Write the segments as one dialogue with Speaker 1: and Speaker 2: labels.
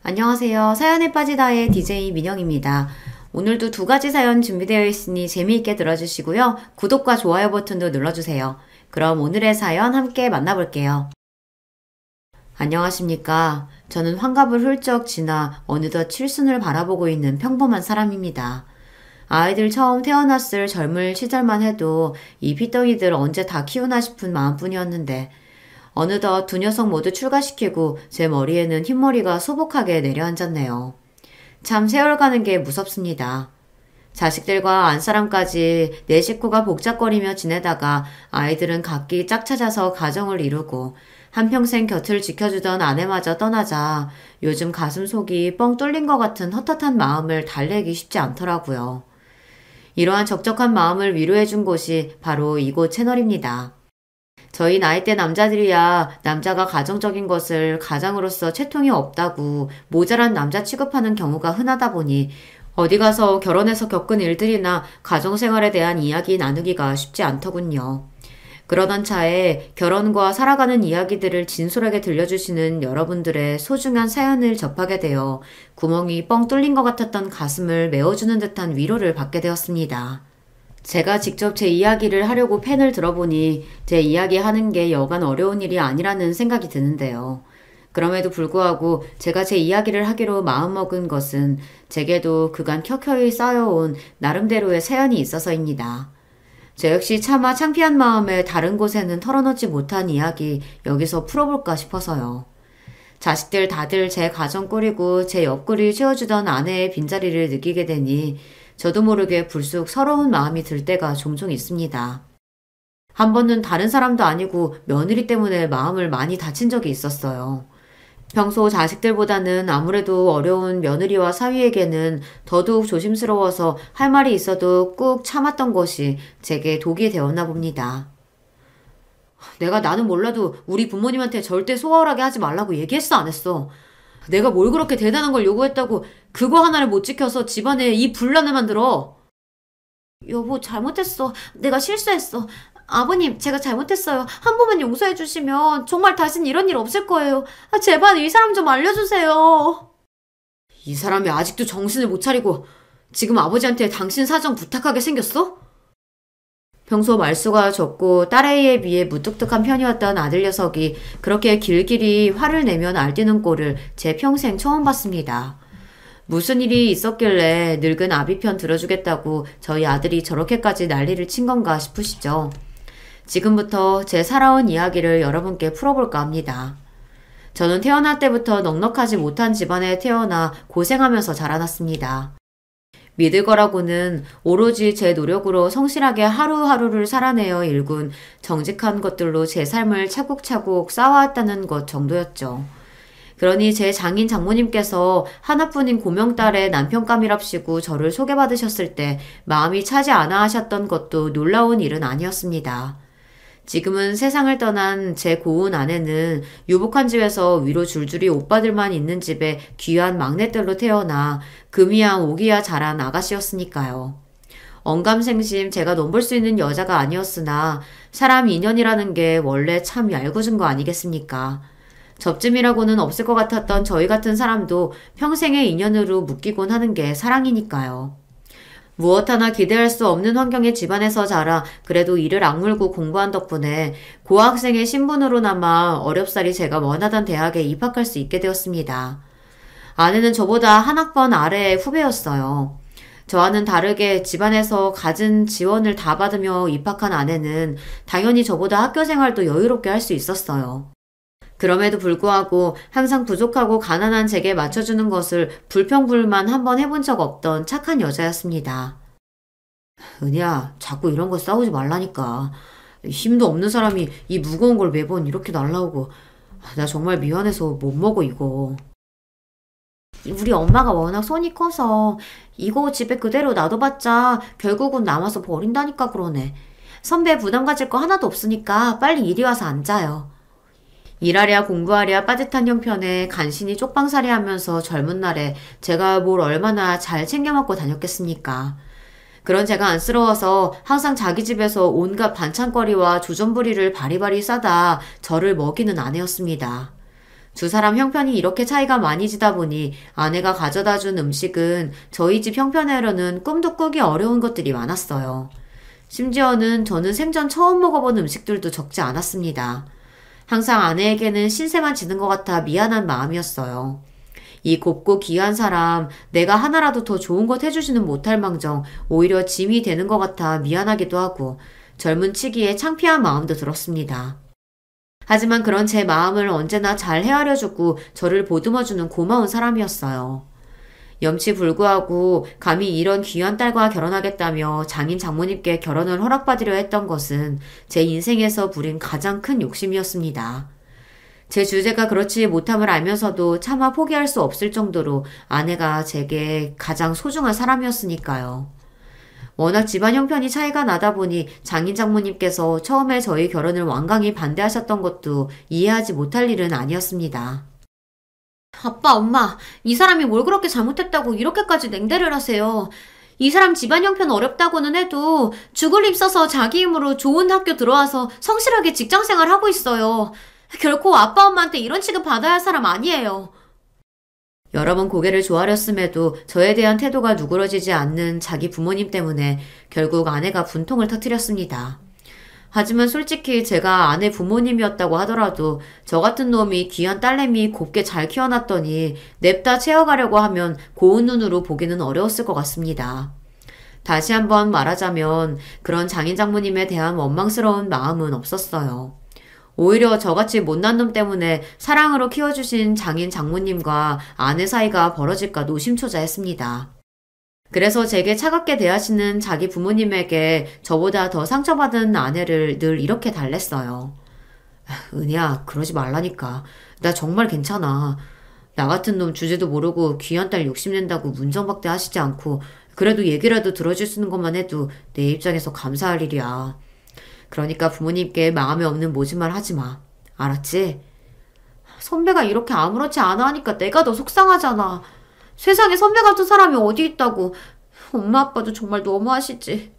Speaker 1: 안녕하세요. 사연에 빠지다의 DJ 민영입니다. 오늘도 두 가지 사연 준비되어 있으니 재미있게 들어주시고요. 구독과 좋아요 버튼도 눌러주세요. 그럼 오늘의 사연 함께 만나볼게요. 안녕하십니까. 저는 환갑을 훌쩍 지나 어느덧 칠순을 바라보고 있는 평범한 사람입니다. 아이들 처음 태어났을 젊을 시절만 해도 이 핏덩이들 언제 다 키우나 싶은 마음뿐이었는데 어느덧 두 녀석 모두 출가시키고 제 머리에는 흰머리가 소복하게 내려앉았네요. 참 세월 가는 게 무섭습니다. 자식들과 안사람까지 내 식구가 복잡거리며 지내다가 아이들은 각기 짝 찾아서 가정을 이루고 한평생 곁을 지켜주던 아내마저 떠나자 요즘 가슴속이 뻥 뚫린 것 같은 헛헛한 마음을 달래기 쉽지 않더라고요. 이러한 적적한 마음을 위로해준 곳이 바로 이곳 채널입니다. 저희 나이대 남자들이야 남자가 가정적인 것을 가장으로서 채통이 없다고 모자란 남자 취급하는 경우가 흔하다 보니 어디 가서 결혼해서 겪은 일들이나 가정생활에 대한 이야기 나누기가 쉽지 않더군요. 그러던 차에 결혼과 살아가는 이야기들을 진솔하게 들려주시는 여러분들의 소중한 사연을 접하게 되어 구멍이 뻥 뚫린 것 같았던 가슴을 메워주는 듯한 위로를 받게 되었습니다. 제가 직접 제 이야기를 하려고 펜을 들어보니 제 이야기 하는 게 여간 어려운 일이 아니라는 생각이 드는데요. 그럼에도 불구하고 제가 제 이야기를 하기로 마음먹은 것은 제게도 그간 켜켜이 쌓여온 나름대로의 사연이 있어서입니다. 저 역시 차마 창피한 마음에 다른 곳에는 털어놓지 못한 이야기 여기서 풀어볼까 싶어서요. 자식들 다들 제 가정 꾸리고 제 옆구리 채워주던 아내의 빈자리를 느끼게 되니 저도 모르게 불쑥 서러운 마음이 들 때가 종종 있습니다. 한 번은 다른 사람도 아니고 며느리 때문에 마음을 많이 다친 적이 있었어요. 평소 자식들보다는 아무래도 어려운 며느리와 사위에게는 더더욱 조심스러워서 할 말이 있어도 꾹 참았던 것이 제게 독이 되었나 봅니다. 나는 몰라도 우리 부모님한테 절대 소홀하게 하지 말라고 얘기했어, 안 했어? 내가 뭘 그렇게 대단한 걸 요구했다고 그거 하나를 못 지켜서 집안에 이 분란을 만들어. 여보, 잘못했어. 내가 실수했어. 아버님, 제가 잘못했어요. 한 번만 용서해 주시면 정말 다신 이런 일 없을 거예요. 제발 이 사람 좀 알려주세요. 이 사람이 아직도 정신을 못 차리고 지금 아버지한테 당신 사정 부탁하게 생겼어? 평소 말수가 적고 딸아이에 비해 무뚝뚝한 편이었던 아들 녀석이 그렇게 길길이 화를 내며 날뛰는 꼴을 제 평생 처음 봤습니다. 무슨 일이 있었길래 늙은 아비 편 들어주겠다고 저희 아들이 저렇게까지 난리를 친 건가 싶으시죠? 지금부터 제 살아온 이야기를 여러분께 풀어볼까 합니다. 저는 태어날 때부터 넉넉하지 못한 집안에 태어나 고생하면서 자라났습니다. 믿을 거라고는 오로지 제 노력으로 성실하게 하루하루를 살아내어 일군 정직한 것들로 제 삶을 차곡차곡 쌓아왔다는 것 정도였죠. 그러니 제 장인 장모님께서 하나뿐인 고명딸의 남편감이랍시고 저를 소개받으셨을 때 마음이 차지 않아 하셨던 것도 놀라운 일은 아니었습니다. 지금은 세상을 떠난 제 고운 아내는 유복한 집에서 위로 줄줄이 오빠들만 있는 집에 귀한 막내딸로 태어나 금이야 오기야 자란 아가씨였으니까요. 언감생심 제가 넘볼 수 있는 여자가 아니었으나 사람 인연이라는 게 원래 참 얄궂은 거 아니겠습니까? 접점이라고는 없을 것 같았던 저희 같은 사람도 평생의 인연으로 묶이곤 하는 게 사랑이니까요. 무엇 하나 기대할 수 없는 환경의 집안에서 자라 그래도 이를 악물고 공부한 덕분에 고학생의 신분으로나마 어렵사리 제가 원하던 대학에 입학할 수 있게 되었습니다. 아내는 저보다 한 학번 아래의 후배였어요. 저와는 다르게 집안에서 갖은 지원을 다 받으며 입학한 아내는 당연히 저보다 학교 생활도 여유롭게 할 수 있었어요. 그럼에도 불구하고 항상 부족하고 가난한 제게 맞춰주는 것을 불평불만 한번 해본 적 없던 착한 여자였습니다. 은희야, 자꾸 이런 거 싸우지 말라니까. 힘도 없는 사람이 이 무거운 걸 매번 이렇게 날라오고 나 정말 미안해서 못 먹어 이거. 우리 엄마가 워낙 손이 커서 이거 집에 그대로 놔둬봤자 결국은 남아서 버린다니까 그러네. 선배 부담 가질 거 하나도 없으니까 빨리 이리 와서 앉아요. 일하랴 공부하랴 빠듯한 형편에 간신히 쪽방살이 하면서 젊은 날에 제가 뭘 얼마나 잘 챙겨 먹고 다녔겠습니까? 그런 제가 안쓰러워서 항상 자기 집에서 온갖 반찬거리와 주전부리를 바리바리 싸다 저를 먹이는 아내였습니다. 두 사람 형편이 이렇게 차이가 많이 지다 보니 아내가 가져다 준 음식은 저희 집 형편으로는 꿈도 꾸기 어려운 것들이 많았어요. 심지어는 저는 생전 처음 먹어본 음식들도 적지 않았습니다. 항상 아내에게는 신세만 지는 것 같아 미안한 마음이었어요. 이 곱고 귀한 사람, 내가 하나라도 더 좋은 것 해주지는 못할 망정 오히려 짐이 되는 것 같아 미안하기도 하고 젊은 치기에 창피한 마음도 들었습니다. 하지만 그런 제 마음을 언제나 잘 헤아려주고 저를 보듬어주는 고마운 사람이었어요. 염치불구하고 감히 이런 귀한 딸과 결혼하겠다며 장인 장모님께 결혼을 허락받으려 했던 것은 제 인생에서 부린 가장 큰 욕심이었습니다. 제 주제가 그렇지 못함을 알면서도 차마 포기할 수 없을 정도로 아내가 제게 가장 소중한 사람이었으니까요. 워낙 집안 형편이 차이가 나다 보니 장인 장모님께서 처음에 저희 결혼을 완강히 반대하셨던 것도 이해하지 못할 일은 아니었습니다. 아빠, 엄마, 이 사람이 뭘 그렇게 잘못했다고 이렇게까지 냉대를 하세요. 이 사람 집안 형편 어렵다고는 해도 죽을 힘써서 자기 힘으로 좋은 학교 들어와서 성실하게 직장생활 하고 있어요. 결코 아빠 엄마한테 이런 취급 받아야 할 사람 아니에요. 여러 번 고개를 조아렸음에도 저에 대한 태도가 누그러지지 않는 자기 부모님 때문에 결국 아내가 분통을 터뜨렸습니다. 하지만 솔직히 제가 아내 부모님이었다고 하더라도 저 같은 놈이 귀한 딸내미 곱게 잘 키워놨더니 냅다 채워가려고 하면 고운 눈으로 보기는 어려웠을 것 같습니다. 다시 한번 말하자면 그런 장인 장모님에 대한 원망스러운 마음은 없었어요. 오히려 저같이 못난 놈 때문에 사랑으로 키워주신 장인 장모님과 아내 사이가 벌어질까 노심초사했습니다. 그래서 제게 차갑게 대하시는 자기 부모님에게 저보다 더 상처받은 아내를 늘 이렇게 달랬어요. 은희야, 그러지 말라니까. 나 정말 괜찮아. 나 같은 놈 주제도 모르고 귀한 딸 욕심낸다고 문정박대 하시지 않고 그래도 얘기라도 들어주시는 것만 해도 내 입장에서 감사할 일이야. 그러니까 부모님께 마음에 없는 모짓말 하지 마. 알았지? 선배가 이렇게 아무렇지 않아 하니까 내가 더 속상하잖아. 세상에 선배 같은 사람이 어디 있다고. 엄마 아빠도 정말 너무하시지.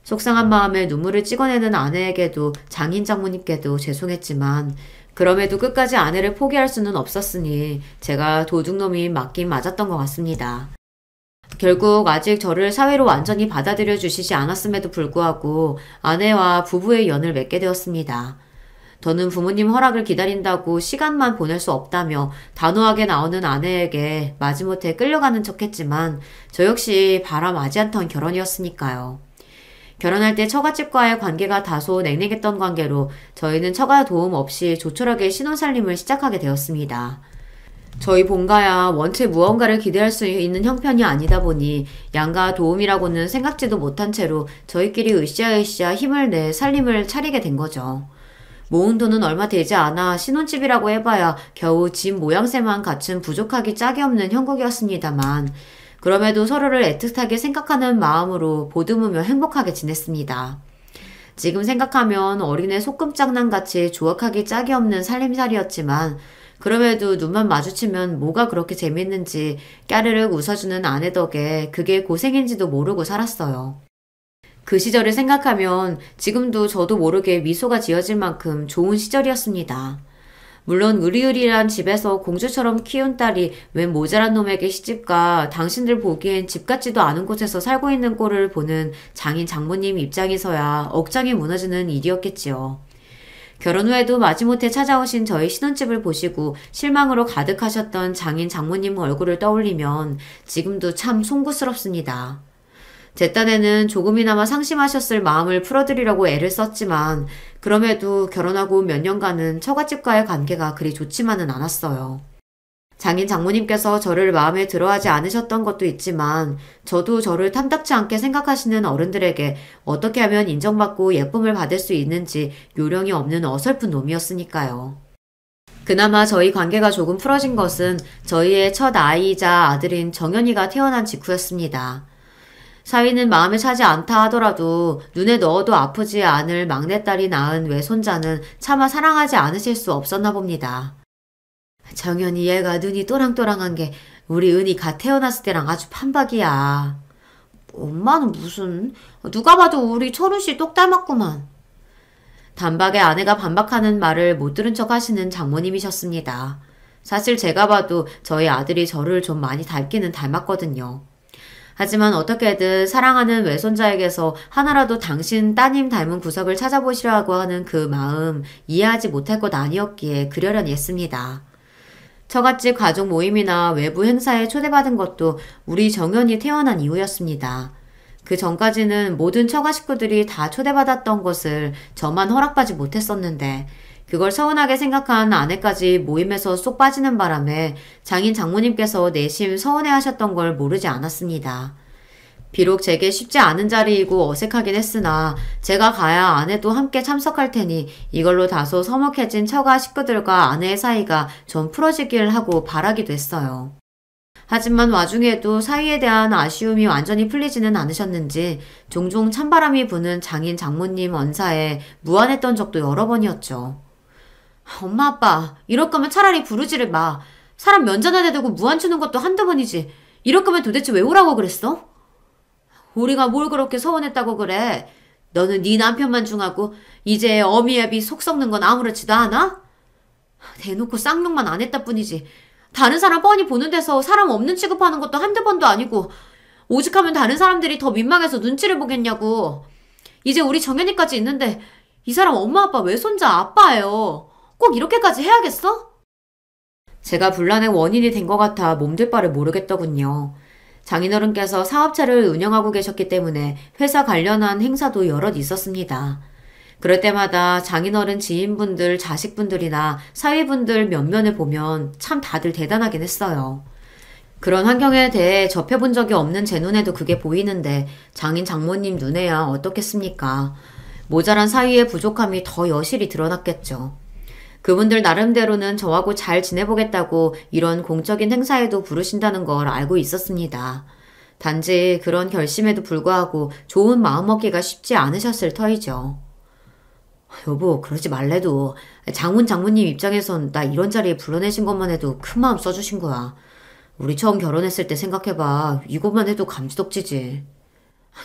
Speaker 1: 속상한 마음에 눈물을 찍어내는 아내에게도 장인 장모님께도 죄송했지만 그럼에도 끝까지 아내를 포기할 수는 없었으니 제가 도둑놈이 맞긴 맞았던 것 같습니다. 결국 아직 저를 사회로 완전히 받아들여 주시지 않았음에도 불구하고 아내와 부부의 연을 맺게 되었습니다. 더는 부모님 허락을 기다린다고 시간만 보낼 수 없다며 단호하게 나오는 아내에게 마지못해 끌려가는 척했지만 저 역시 바람하지 않던 결혼이었으니까요. 결혼할 때 처갓집과의 관계가 다소 냉랭했던 관계로 저희는 처가 도움 없이 조촐하게 신혼살림을 시작하게 되었습니다. 저희 본가야 원체 무언가를 기대할 수 있는 형편이 아니다 보니 양가 도움이라고는 생각지도 못한 채로 저희끼리 으쌰으쌰 힘을 내 살림을 차리게 된 거죠. 모은 돈은 얼마 되지 않아 신혼집이라고 해봐야 겨우 집 모양새만 갖춘 부족하기 짝이 없는 형국이었습니다만 그럼에도 서로를 애틋하게 생각하는 마음으로 보듬으며 행복하게 지냈습니다. 지금 생각하면 어린애 소꿉장난같이 조악하기 짝이 없는 살림살이였지만 그럼에도 눈만 마주치면 뭐가 그렇게 재밌는지 까르륵 웃어주는 아내 덕에 그게 고생인지도 모르고 살았어요. 그 시절을 생각하면 지금도 저도 모르게 미소가 지어질 만큼 좋은 시절이었습니다. 물론 으리으리한 집에서 공주처럼 키운 딸이 웬 모자란 놈에게 시집가 당신들 보기엔 집 같지도 않은 곳에서 살고 있는 꼴을 보는 장인 장모님 입장에서야 억장이 무너지는 일이었겠지요. 결혼 후에도 마지못해 찾아오신 저희 신혼집을 보시고 실망으로 가득하셨던 장인 장모님 얼굴을 떠올리면 지금도 참 송구스럽습니다. 제 딴에는 조금이나마 상심하셨을 마음을 풀어드리려고 애를 썼지만 그럼에도 결혼하고 몇 년간은 처갓집과의 관계가 그리 좋지만은 않았어요. 장인 장모님께서 저를 마음에 들어하지 않으셨던 것도 있지만 저도 저를 탐탁치 않게 생각하시는 어른들에게 어떻게 하면 인정받고 예쁨을 받을 수 있는지 요령이 없는 어설픈 놈이었으니까요. 그나마 저희 관계가 조금 풀어진 것은 저희의 첫 아이이자 아들인 정연이가 태어난 직후였습니다. 사위는 마음에 차지 않다 하더라도 눈에 넣어도 아프지 않을 막내딸이 낳은 외손자는 차마 사랑하지 않으실 수 없었나 봅니다. 정연이 얘가 눈이 또랑또랑한 게 우리 은이 갓 태어났을 때랑 아주 판박이야. 엄마는 무슨 누가 봐도 우리 철우씨 똑 닮았구만. 단박에 아내가 반박하는 말을 못 들은 척 하시는 장모님이셨습니다. 사실 제가 봐도 저희 아들이 저를 좀 많이 닮기는 닮았거든요. 하지만 어떻게든 사랑하는 외손자에게서 하나라도 당신 따님 닮은 구석을 찾아보시라고 하는 그 마음 이해하지 못할 것 아니었기에 그러려니 했습니다. 처갓집 가족 모임이나 외부 행사에 초대받은 것도 우리 정연이 태어난 이후였습니다. 그 전까지는 모든 처가 식구들이 다 초대받았던 것을 저만 허락받지 못했었는데 그걸 서운하게 생각한 아내까지 모임에서 쏙 빠지는 바람에 장인 장모님께서 내심 서운해하셨던 걸 모르지 않았습니다. 비록 제게 쉽지 않은 자리이고 어색하긴 했으나 제가 가야 아내도 함께 참석할 테니 이걸로 다소 서먹해진 처가 식구들과 아내의 사이가 좀 풀어지길 하고 바라기도 했어요. 하지만 와중에도 사이에 대한 아쉬움이 완전히 풀리지는 않으셨는지 종종 찬바람이 부는 장인 장모님 언사에 무안했던 적도 여러 번이었죠. 엄마 아빠 이럴 거면 차라리 부르지를 마. 사람 면전에 대두고 무안 주는 것도 한두 번이지. 이럴 거면 도대체 왜 오라고 그랬어? 우리가 뭘 그렇게 서운했다고 그래. 너는 네 남편만 중하고 이제 어미애비 속 썩는 건 아무렇지도 않아? 대놓고 쌍욕만 안 했다 뿐이지. 다른 사람 뻔히 보는 데서 사람 없는 취급하는 것도 한두 번도 아니고 오죽하면 다른 사람들이 더 민망해서 눈치를 보겠냐고. 이제 우리 정연이까지 있는데 이 사람 엄마 아빠 외손자 아빠예요. 꼭 이렇게까지 해야겠어? 제가 분란의 원인이 된 것 같아 몸둘 바를 모르겠더군요. 장인어른께서 사업체를 운영하고 계셨기 때문에 회사 관련한 행사도 여럿 있었습니다. 그럴 때마다 장인어른 지인분들, 자식분들이나 사위분들 면면을 보면 참 다들 대단하긴 했어요. 그런 환경에 대해 접해본 적이 없는 제 눈에도 그게 보이는데 장인 장모님 눈에야 어떻겠습니까? 모자란 사위의 부족함이 더 여실히 드러났겠죠. 그분들 나름대로는 저하고 잘 지내보겠다고 이런 공적인 행사에도 부르신다는 걸 알고 있었습니다. 단지 그런 결심에도 불구하고 좋은 마음먹기가 쉽지 않으셨을 터이죠. 여보, 그러지 말래도 장모님 입장에선 나 이런 자리에 불러내신 것만 해도 큰 마음 써주신 거야. 우리 처음 결혼했을 때 생각해봐. 이것만 해도 감지덕지지.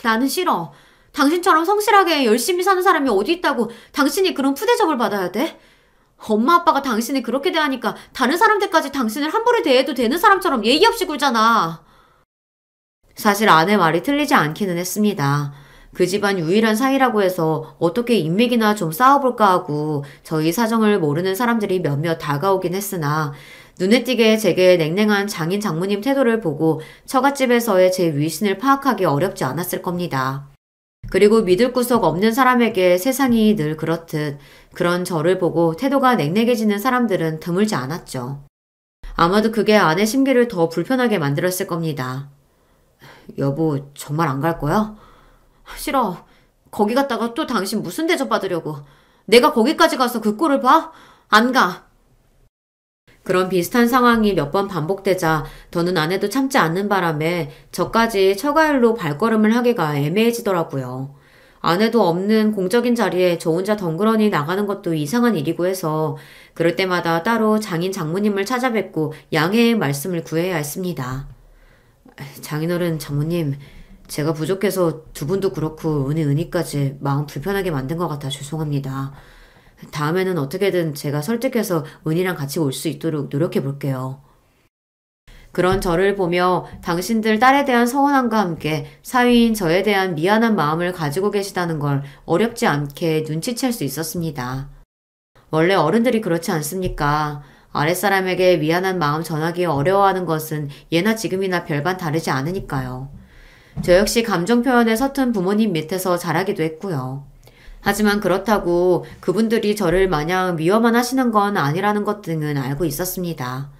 Speaker 1: 나는 싫어. 당신처럼 성실하게 열심히 사는 사람이 어디 있다고 당신이 그런 푸대접을 받아야 돼? 엄마 아빠가 당신을 그렇게 대하니까 다른 사람들까지 당신을 함부로 대해도 되는 사람처럼 예의 없이 굴잖아. 사실 아내 말이 틀리지 않기는 했습니다. 그 집안 유일한 사이라고 해서 어떻게 인맥이나 좀 쌓아볼까 하고 저희 사정을 모르는 사람들이 몇몇 다가오긴 했으나 눈에 띄게 제게 냉랭한 장인 장모님 태도를 보고 처갓집에서의 제 위신을 파악하기 어렵지 않았을 겁니다. 그리고 믿을 구석 없는 사람에게 세상이 늘 그렇듯 그런 저를 보고 태도가 냉랭해지는 사람들은 드물지 않았죠. 아마도 그게 아내 심기를 더 불편하게 만들었을 겁니다. 여보, 정말 안 갈 거야? 싫어. 거기 갔다가 또 당신 무슨 대접 받으려고. 내가 거기까지 가서 그 꼴을 봐? 안 가. 그런 비슷한 상황이 몇 번 반복되자 더는 아내도 참지 않는 바람에 저까지 처가일로 발걸음을 하기가 애매해지더라고요. 아내도 없는 공적인 자리에 저 혼자 덩그러니 나가는 것도 이상한 일이고 해서 그럴 때마다 따로 장인 장모님을 찾아뵙고 양해의 말씀을 구해야 했습니다. 장인어른 장모님, 제가 부족해서 두 분도 그렇고 은희까지 마음 불편하게 만든 것 같아 죄송합니다. 다음에는 어떻게든 제가 설득해서 은희랑 같이 올 수 있도록 노력해 볼게요. 그런 저를 보며 당신들 딸에 대한 서운함과 함께 사위인 저에 대한 미안한 마음을 가지고 계시다는 걸 어렵지 않게 눈치챌 수 있었습니다. 원래 어른들이 그렇지 않습니까? 아랫사람에게 미안한 마음 전하기 어려워하는 것은 예나 지금이나 별반 다르지 않으니까요. 저 역시 감정 표현에 서툰 부모님 밑에서 자라기도 했고요. 하지만 그렇다고 그분들이 저를 마냥 미워만 하시는 건 아니라는 것 등은 알고 있었습니다.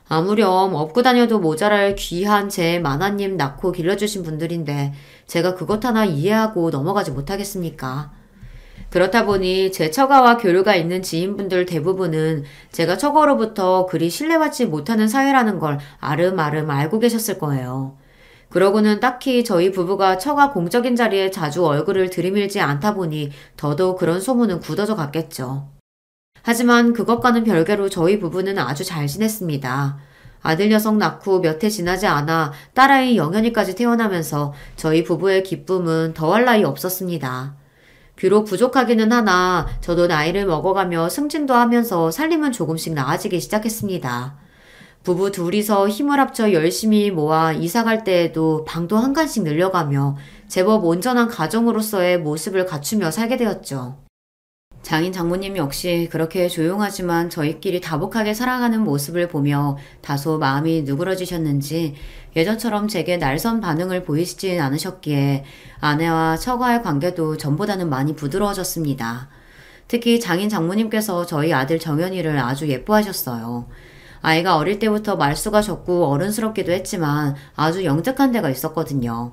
Speaker 1: 아무렴 업고 다녀도 모자랄 귀한 제 마나님 낳고 길러주신 분들인데 제가 그것 하나 이해하고 넘어가지 못하겠습니까? 그렇다 보니 제 처가와 교류가 있는 지인분들 대부분은 제가 처가로부터 그리 신뢰받지 못하는 사회라는 걸 아름아름 알고 계셨을 거예요. 그러고는 딱히 저희 부부가 처가 공적인 자리에 자주 얼굴을 들이밀지 않다 보니 더더욱 그런 소문은 굳어져 갔겠죠. 하지만 그것과는 별개로 저희 부부는 아주 잘 지냈습니다. 아들 녀석 낳고 몇 해 지나지 않아 딸아이 영현이까지 태어나면서 저희 부부의 기쁨은 더할 나위 없었습니다. 비록 부족하기는 하나 저도 나이를 먹어가며 승진도 하면서 살림은 조금씩 나아지기 시작했습니다. 부부 둘이서 힘을 합쳐 열심히 모아 이사 갈 때에도 방도 한 칸씩 늘려가며 제법 온전한 가정으로서의 모습을 갖추며 살게 되었죠. 장인 장모님 역시 그렇게 조용하지만 저희끼리 다복하게 살아가는 모습을 보며 다소 마음이 누그러지셨는지 예전처럼 제게 날선 반응을 보이시진 않으셨기에 아내와 처가의 관계도 전보다는 많이 부드러워졌습니다. 특히 장인 장모님께서 저희 아들 정연이를 아주 예뻐하셨어요. 아이가 어릴 때부터 말수가 적고 어른스럽기도 했지만 아주 영특한 데가 있었거든요.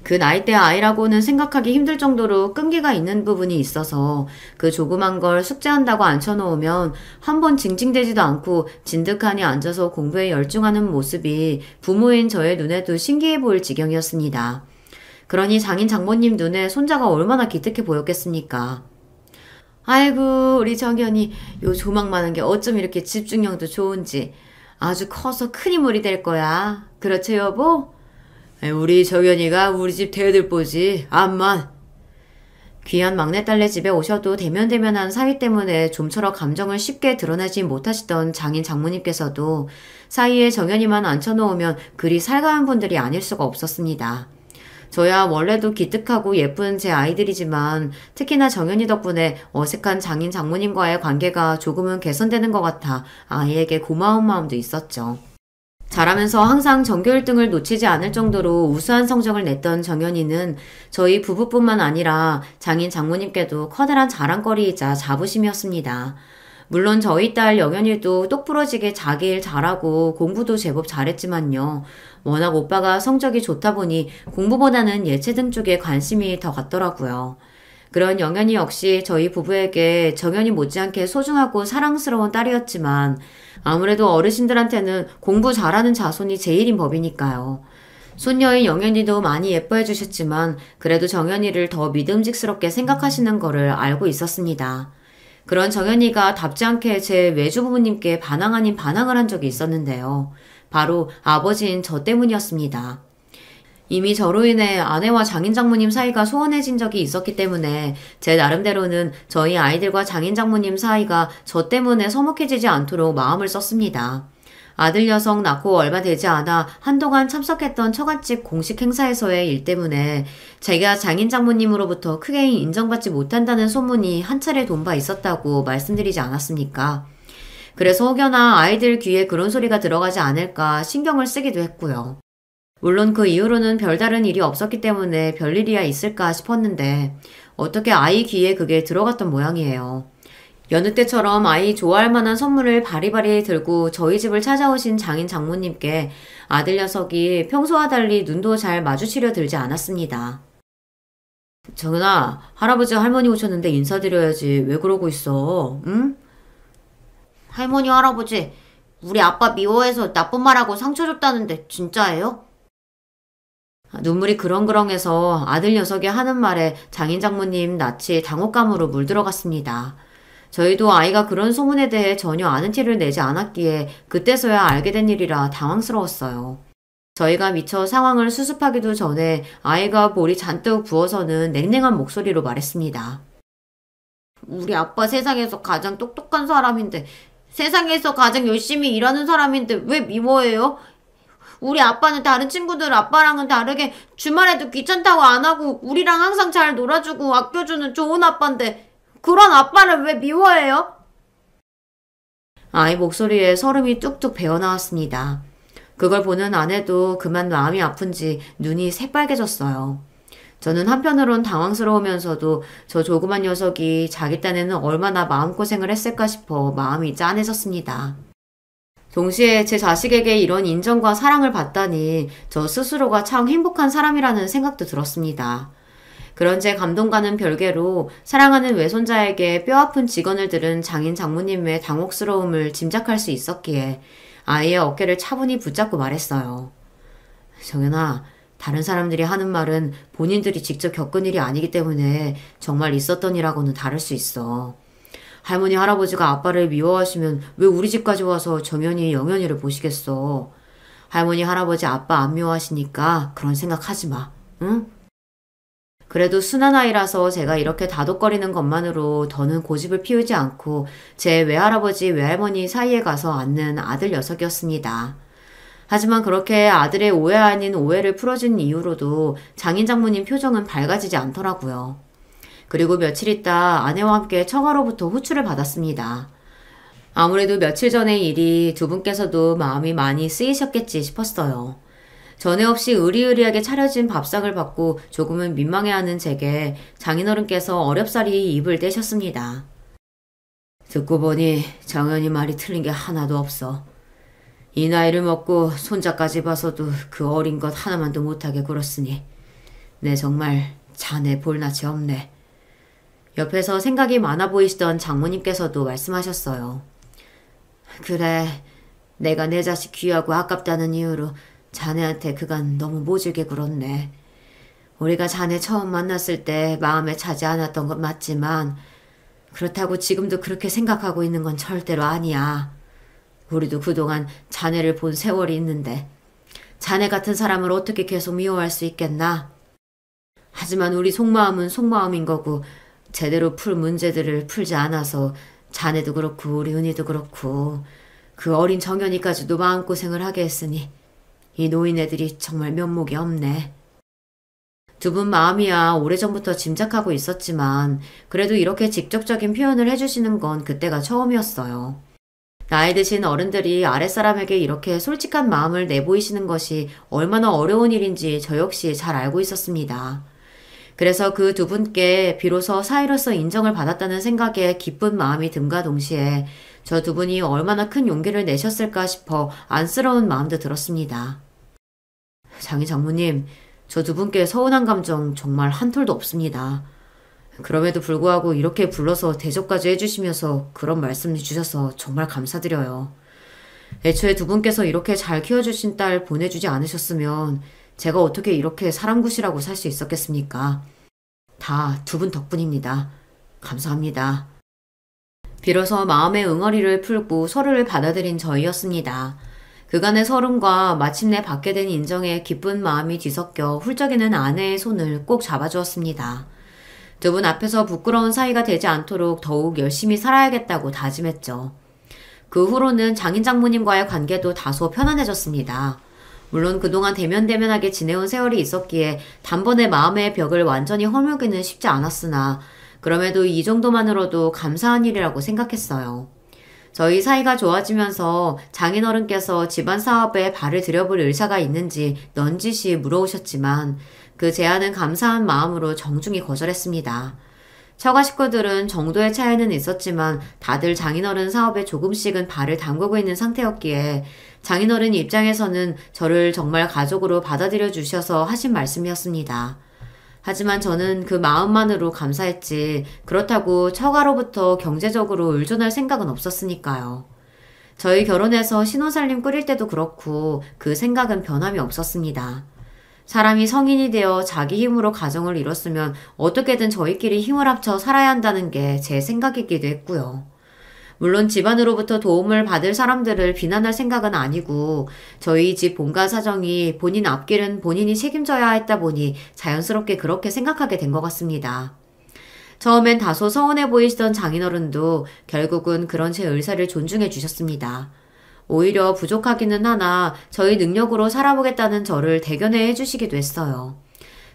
Speaker 1: 그 나이대 아이라고는 생각하기 힘들 정도로 끈기가 있는 부분이 있어서 그 조그만 걸 숙제한다고 앉혀놓으면 한 번 징징대지도 않고 진득하니 앉아서 공부에 열중하는 모습이 부모인 저의 눈에도 신기해 보일 지경이었습니다. 그러니 장인 장모님 눈에 손자가 얼마나 기특해 보였겠습니까? 아이고 우리 정연이 요 조망만한 게 어쩜 이렇게 집중력도 좋은지 아주 커서 큰 인물이 될 거야. 그렇죠 여보? 우리 정연이가 우리 집 대들보지 암만. 귀한 막내딸네 집에 오셔도 대면대면한 사위 때문에 좀처럼 감정을 쉽게 드러내지 못하시던 장인 장모님께서도 사이에 정연이만 앉혀놓으면 그리 살가운 분들이 아닐 수가 없었습니다. 저야 원래도 기특하고 예쁜 제 아이들이지만 특히나 정연이 덕분에 어색한 장인 장모님과의 관계가 조금은 개선되는 것 같아 아이에게 고마운 마음도 있었죠. 자라면서 항상 전교 1등을 놓치지 않을 정도로 우수한 성적을 냈던 정연이는 저희 부부뿐만 아니라 장인 장모님께도 커다란 자랑거리이자 자부심이었습니다. 물론 저희 딸 영연이도 똑부러지게 자기 일 잘하고 공부도 제법 잘했지만요. 워낙 오빠가 성적이 좋다 보니 공부보다는 예체능 쪽에 관심이 더 갔더라고요. 그런 영연이 역시 저희 부부에게 정연이 못지않게 소중하고 사랑스러운 딸이었지만 아무래도 어르신들한테는 공부 잘하는 자손이 제일인 법이니까요. 손녀인 영연이도 많이 예뻐해 주셨지만 그래도 정연이를 더 믿음직스럽게 생각하시는 거를 알고 있었습니다. 그런 정연이가 답지 않게 제 외주부모님께 반항 아닌 반항을 한 적이 있었는데요. 바로 아버지인 저 때문이었습니다. 이미 저로 인해 아내와 장인 장모님 사이가 소원해진 적이 있었기 때문에 제 나름대로는 저희 아이들과 장인 장모님 사이가 저 때문에 서먹해지지 않도록 마음을 썼습니다. 아들 녀석 낳고 얼마 되지 않아 한동안 참석했던 처갓집 공식 행사에서의 일 때문에 제가 장인 장모님으로부터 크게 인정받지 못한다는 소문이 한 차례 돈 바 있었다고 말씀드리지 않았습니까? 그래서 혹여나 아이들 귀에 그런 소리가 들어가지 않을까 신경을 쓰기도 했고요. 물론 그 이후로는 별다른 일이 없었기 때문에 별일이야 있을까 싶었는데 어떻게 아이 귀에 그게 들어갔던 모양이에요. 여느 때처럼 아이 좋아할 만한 선물을 바리바리 들고 저희 집을 찾아오신 장인 장모님께 아들 녀석이 평소와 달리 눈도 잘 마주치려 들지 않았습니다. 정은아, 할아버지 할머니 오셨는데 인사드려야지. 왜 그러고 있어? 응?
Speaker 2: 할머니 할아버지 우리 아빠 미워해서 나쁜 말하고 상처 줬다는데 진짜예요?
Speaker 1: 눈물이 그렁그렁해서 아들 녀석이 하는 말에 장인 장모님 낯이 당혹감으로 물들어갔습니다. 저희도 아이가 그런 소문에 대해 전혀 아는 티를 내지 않았기에 그때서야 알게 된 일이라 당황스러웠어요. 저희가 미처 상황을 수습하기도 전에 아이가 볼이 잔뜩 부어서는 냉랭한 목소리로 말했습니다.
Speaker 2: 우리 아빠 세상에서 가장 똑똑한 사람인데 세상에서 가장 열심히 일하는 사람인데 왜 미워해요? 우리 아빠는 다른 친구들 아빠랑은 다르게 주말에도 귀찮다고 안 하고 우리랑 항상 잘 놀아주고 아껴주는 좋은 아빠인데 그런 아빠를 왜 미워해요?
Speaker 1: 아이 목소리에 설움이 뚝뚝 배어나왔습니다. 그걸 보는 아내도 그만 마음이 아픈지 눈이 새빨개졌어요. 저는 한편으론 당황스러우면서도 저 조그만 녀석이 자기 딴에는 얼마나 마음고생을 했을까 싶어 마음이 짠해졌습니다. 동시에 제 자식에게 이런 인정과 사랑을 받다니 저 스스로가 참 행복한 사람이라는 생각도 들었습니다. 그런 제 감동과는 별개로 사랑하는 외손자에게 뼈아픈 직언을 들은 장인 장모님의 당혹스러움을 짐작할 수 있었기에 아이의 어깨를 차분히 붙잡고 말했어요. 정연아, 다른 사람들이 하는 말은 본인들이 직접 겪은 일이 아니기 때문에 정말 있었던 일하고는 다를 수 있어. 할머니 할아버지가 아빠를 미워하시면 왜 우리 집까지 와서 정연이 영연이를 보시겠어. 할머니 할아버지 아빠 안 미워하시니까 그런 생각하지 마. 응? 그래도 순한 아이라서 제가 이렇게 다독거리는 것만으로 더는 고집을 피우지 않고 제 외할아버지 외할머니 사이에 가서 앉는 아들 녀석이었습니다. 하지만 그렇게 아들의 오해 아닌 오해를 풀어준 이후로도 장인 장모님 표정은 밝아지지 않더라고요. 그리고 며칠 있다 아내와 함께 처가로부터 호출을 받았습니다. 아무래도 며칠 전의 일이 두 분께서도 마음이 많이 쓰이셨겠지 싶었어요. 전에 없이 의리의리하게 차려진 밥상을 받고 조금은 민망해하는 제게 장인어른께서 어렵사리 입을 떼셨습니다. 듣고 보니 정연이 말이 틀린 게 하나도 없어. 이 나이를 먹고 손자까지 봐서도 그 어린 것 하나만도 못하게 굴었으니 내 정말 자네 볼낯이 없네. 옆에서 생각이 많아 보이시던 장모님께서도 말씀하셨어요. 그래, 내가 내 자식 귀하고 아깝다는 이유로 자네한테 그간 너무 모질게 굴었네. 우리가 자네 처음 만났을 때 마음에 차지 않았던 건 맞지만 그렇다고 지금도 그렇게 생각하고 있는 건 절대로 아니야. 우리도 그동안 자네를 본 세월이 있는데 자네 같은 사람을 어떻게 계속 미워할 수 있겠나? 하지만 우리 속마음은 속마음인 거고 제대로 풀 문제들을 풀지 않아서 자네도 그렇고 우리 은희도 그렇고 그 어린 정연이까지도 마음고생을 하게 했으니 이 노인네들이 정말 면목이 없네. 두 분 마음이야 오래전부터 짐작하고 있었지만 그래도 이렇게 직접적인 표현을 해주시는 건 그때가 처음이었어요. 나이 드신 어른들이 아랫사람에게 이렇게 솔직한 마음을 내보이시는 것이 얼마나 어려운 일인지 저 역시 잘 알고 있었습니다. 그래서 그 두 분께 비로소 사이로서 인정을 받았다는 생각에 기쁜 마음이 듦과 동시에 저 두 분이 얼마나 큰 용기를 내셨을까 싶어 안쓰러운 마음도 들었습니다. 장인 장모님, 저 두 분께 서운한 감정 정말 한 톨도 없습니다. 그럼에도 불구하고 이렇게 불러서 대접까지 해주시면서 그런 말씀 주셔서 정말 감사드려요. 애초에 두 분께서 이렇게 잘 키워주신 딸 보내주지 않으셨으면 제가 어떻게 이렇게 사람굿이라고 살 수 있었겠습니까? 다 두 분 덕분입니다. 감사합니다. 비로소 마음의 응어리를 풀고 서로를 받아들인 저희였습니다. 그간의 서름과 마침내 받게 된 인정에 기쁜 마음이 뒤섞여 훌쩍이는 아내의 손을 꼭 잡아주었습니다. 두 분 앞에서 부끄러운 사이가 되지 않도록 더욱 열심히 살아야겠다고 다짐했죠. 그 후로는 장인 장모님과의 관계도 다소 편안해졌습니다. 물론 그동안 대면대면하게 지내온 세월이 있었기에 단번에 마음의 벽을 완전히 허물기는 쉽지 않았으나 그럼에도 이 정도만으로도 감사한 일이라고 생각했어요. 저희 사이가 좋아지면서 장인어른께서 집안 사업에 발을 들여볼 의사가 있는지 넌지시 물어오셨지만 그 제안은 감사한 마음으로 정중히 거절했습니다. 처가 식구들은 정도의 차이는 있었지만 다들 장인어른 사업에 조금씩은 발을 담그고 있는 상태였기에 장인어른 입장에서는 저를 정말 가족으로 받아들여 주셔서 하신 말씀이었습니다. 하지만 저는 그 마음만으로 감사했지 그렇다고 처가로부터 경제적으로 의존할 생각은 없었으니까요. 저희 결혼해서 신혼살림 꾸릴 때도 그렇고 그 생각은 변함이 없었습니다. 사람이 성인이 되어 자기 힘으로 가정을 이뤘으면 어떻게든 저희끼리 힘을 합쳐 살아야 한다는 게 제 생각이기도 했고요. 물론 집안으로부터 도움을 받을 사람들을 비난할 생각은 아니고 저희 집 본가 사정이 본인 앞길은 본인이 책임져야 했다 보니 자연스럽게 그렇게 생각하게 된 것 같습니다. 처음엔 다소 서운해 보이시던 장인어른도 결국은 그런 제 의사를 존중해 주셨습니다. 오히려 부족하기는 하나 저희 능력으로 살아보겠다는 저를 대견해 해주시기도 했어요.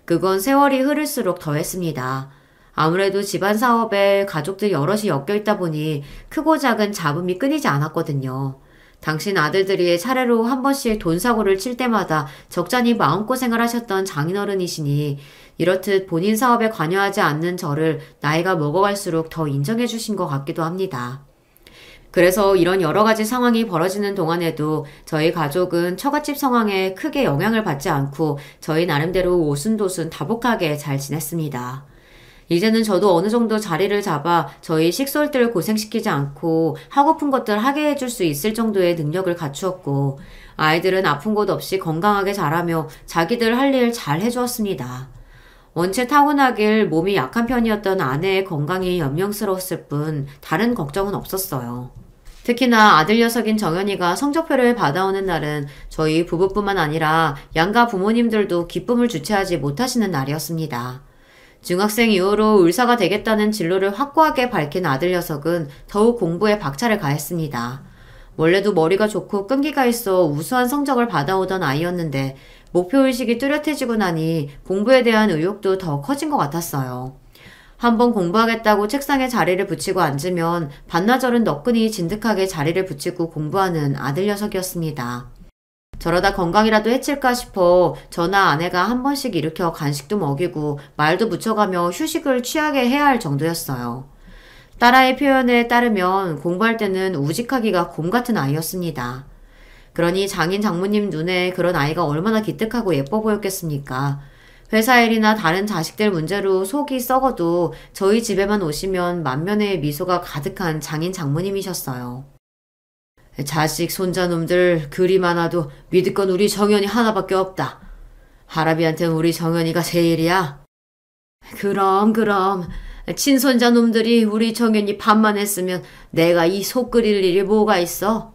Speaker 1: 그건 세월이 흐를수록 더했습니다. 아무래도 집안 사업에 가족들 여럿이 엮여있다 보니 크고 작은 잡음이 끊이지 않았거든요. 당신 아들들이 차례로 한 번씩 돈 사고를 칠 때마다 적잖이 마음고생을 하셨던 장인어른이시니 이렇듯 본인 사업에 관여하지 않는 저를 나이가 먹어갈수록 더 인정해 주신 것 같기도 합니다. 그래서 이런 여러 가지 상황이 벌어지는 동안에도 저희 가족은 처갓집 상황에 크게 영향을 받지 않고 저희 나름대로 오순도순 다복하게 잘 지냈습니다. 이제는 저도 어느 정도 자리를 잡아 저희 식솔들 고생시키지 않고 하고픈 것들 하게 해줄 수 있을 정도의 능력을 갖추었고 아이들은 아픈 곳 없이 건강하게 자라며 자기들 할 일 잘 해주었습니다. 원체 타고나길 몸이 약한 편이었던 아내의 건강이 염려스러웠을 뿐 다른 걱정은 없었어요. 특히나 아들 녀석인 정연이가 성적표를 받아오는 날은 저희 부부뿐만 아니라 양가 부모님들도 기쁨을 주체하지 못하시는 날이었습니다. 중학생 이후로 의사가 되겠다는 진로를 확고하게 밝힌 아들 녀석은 더욱 공부에 박차를 가했습니다. 원래도 머리가 좋고 끈기가 있어 우수한 성적을 받아오던 아이였는데 목표의식이 뚜렷해지고 나니 공부에 대한 의욕도 더 커진 것 같았어요. 한번 공부하겠다고 책상에 자리를 붙이고 앉으면 반나절은 너끈히 진득하게 자리를 붙이고 공부하는 아들 녀석이었습니다. 저러다 건강이라도 해칠까 싶어 저나 아내가 한 번씩 일으켜 간식도 먹이고 말도 붙여가며 휴식을 취하게 해야 할 정도였어요. 딸아이 표현에 따르면 공부할 때는 우직하기가 곰 같은 아이였습니다. 그러니 장인 장모님 눈에 그런 아이가 얼마나 기특하고 예뻐 보였겠습니까? 회사 일이나 다른 자식들 문제로 속이 썩어도 저희 집에만 오시면 만면의 미소가 가득한 장인 장모님이셨어요. 자식 손자놈들 그리 많아도 믿을 건 우리 정연이 하나밖에 없다. 할아비한테는 우리 정연이가 제일이야. 그럼 친손자놈들이 우리 정연이 밥만 했으면 내가 이 속 끓일 일이 뭐가 있어?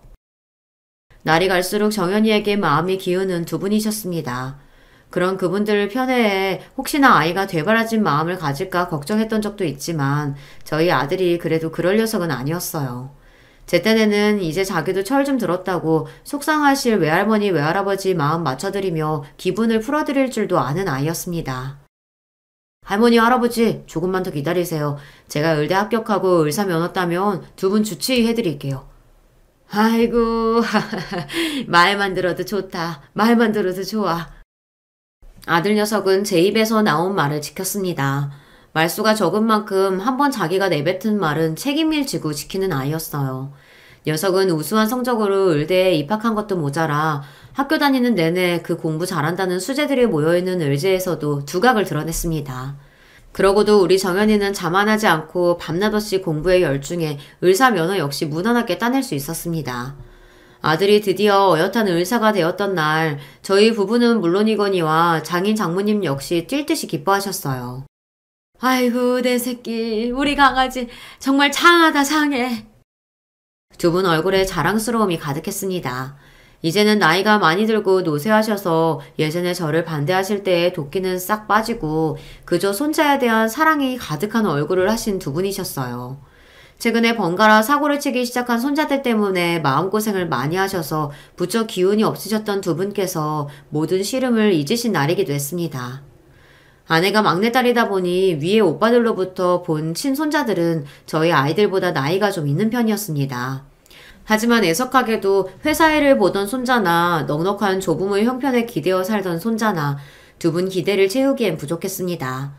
Speaker 1: 날이 갈수록 정연이에게 마음이 기우는 두 분이셨습니다. 그런 그분들 편애에 혹시나 아이가 되바라진 마음을 가질까 걱정했던 적도 있지만 저희 아들이 그래도 그럴 녀석은 아니었어요. 제 딴에는 이제 자기도 철 좀 들었다고 속상하실 외할머니 외할아버지 마음 맞춰드리며 기분을 풀어드릴 줄도 아는 아이였습니다. 할머니 할아버지 조금만 더 기다리세요. 제가 의대 합격하고 의사 면허 따면 두 분 주치의해드릴게요. 아이고 말만 들어도 좋다. 말만 들어도 좋아. 아들 녀석은 제 입에서 나온 말을 지켰습니다. 말수가 적은 만큼 한번 자기가 내뱉은 말은 책임을 지고 지키는 아이였어요. 녀석은 우수한 성적으로 의대에 입학한 것도 모자라 학교 다니는 내내 그 공부 잘한다는 수재들이 모여있는 의제에서도 두각을 드러냈습니다. 그러고도 우리 정연이는 자만하지 않고 밤낮 없이 공부에 열중해 의사 면허 역시 무난하게 따낼 수 있었습니다. 아들이 드디어 어엿한 의사가 되었던 날 저희 부부는 물론이거니와 장인 장모님 역시 뛸 듯이 기뻐하셨어요. 아이고 내 새끼 우리 강아지 정말 장하다 장해. 두 분 얼굴에 자랑스러움이 가득했습니다. 이제는 나이가 많이 들고 노쇠하셔서 예전에 저를 반대하실 때의 도끼는 싹 빠지고 그저 손자에 대한 사랑이 가득한 얼굴을 하신 두 분이셨어요. 최근에 번갈아 사고를 치기 시작한 손자들 때문에 마음고생을 많이 하셔서 부쩍 기운이 없으셨던 두 분께서 모든 시름을 잊으신 날이기도 했습니다. 아내가 막내딸이다 보니 위에 오빠들로부터 본 친손자들은 저희 아이들보다 나이가 좀 있는 편이었습니다. 하지만 애석하게도 회사 일을 보던 손자나 넉넉한 조부모의 형편에 기대어 살던 손자나 두 분 기대를 채우기엔 부족했습니다.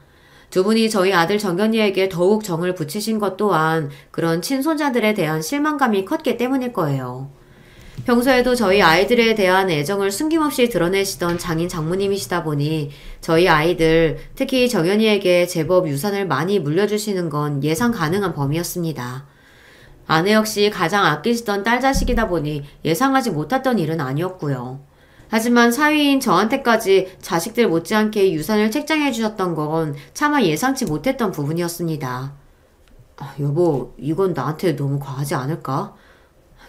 Speaker 1: 두 분이 저희 아들 정연이에게 더욱 정을 붙이신 것 또한 그런 친손자들에 대한 실망감이 컸기 때문일 거예요. 평소에도 저희 아이들에 대한 애정을 숨김없이 드러내시던 장인 장모님이시다 보니 저희 아이들, 특히 정연이에게 제법 유산을 많이 물려주시는 건 예상 가능한 범위였습니다. 아내 역시 가장 아끼시던 딸 자식이다 보니 예상하지 못했던 일은 아니었고요. 하지만 사위인 저한테까지 자식들 못지않게 유산을 책정해 주셨던 건 차마 예상치 못했던 부분이었습니다. 여보, 이건 나한테 너무 과하지 않을까?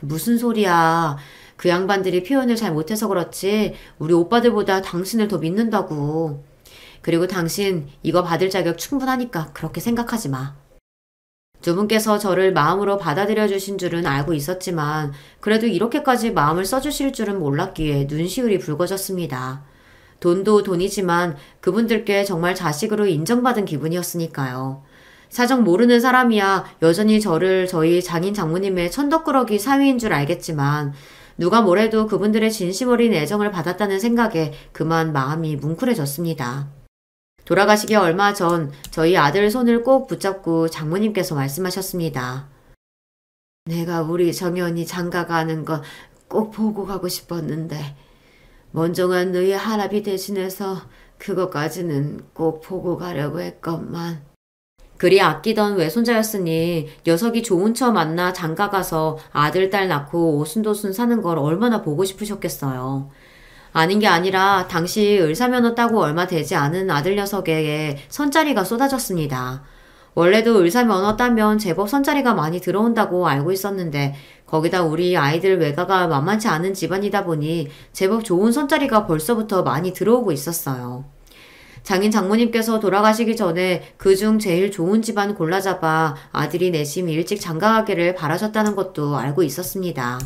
Speaker 1: 무슨 소리야. 그 양반들이 표현을 잘 못해서 그렇지 우리 오빠들보다 당신을 더 믿는다고. 그리고 당신 이거 받을 자격 충분하니까 그렇게 생각하지 마. 두 분께서 저를 마음으로 받아들여 주신 줄은 알고 있었지만 그래도 이렇게까지 마음을 써주실 줄은 몰랐기에 눈시울이 붉어졌습니다. 돈도 돈이지만 그분들께 정말 자식으로 인정받은 기분이었으니까요. 사정 모르는 사람이야 여전히 저를 저희 장인 장모님의 천덕꾸러기 사위인 줄 알겠지만 누가 뭐래도 그분들의 진심 어린 애정을 받았다는 생각에 그만 마음이 뭉클해졌습니다. 돌아가시기 얼마 전 저희 아들 손을 꼭 붙잡고 장모님께서 말씀하셨습니다. 내가 우리 정연이 장가가는 거 꼭 보고 가고 싶었는데 먼정한 너희 할아비 대신해서 그것까지는 꼭 보고 가려고 했건만. 그리 아끼던 외손자였으니 녀석이 좋은 처 만나 장가가서 아들 딸 낳고 오순도순 사는 걸 얼마나 보고 싶으셨겠어요. 아닌 게 아니라 당시 의사면허 따고 얼마 되지 않은 아들 녀석에게 선자리가 쏟아졌습니다. 원래도 의사면허 따면 제법 선자리가 많이 들어온다고 알고 있었는데 거기다 우리 아이들 외가가 만만치 않은 집안이다 보니 제법 좋은 선자리가 벌써부터 많이 들어오고 있었어요. 장인 장모님께서 돌아가시기 전에 그중 제일 좋은 집안 골라잡아 아들이 내심 일찍 장가가기를 바라셨다는 것도 알고 있었습니다.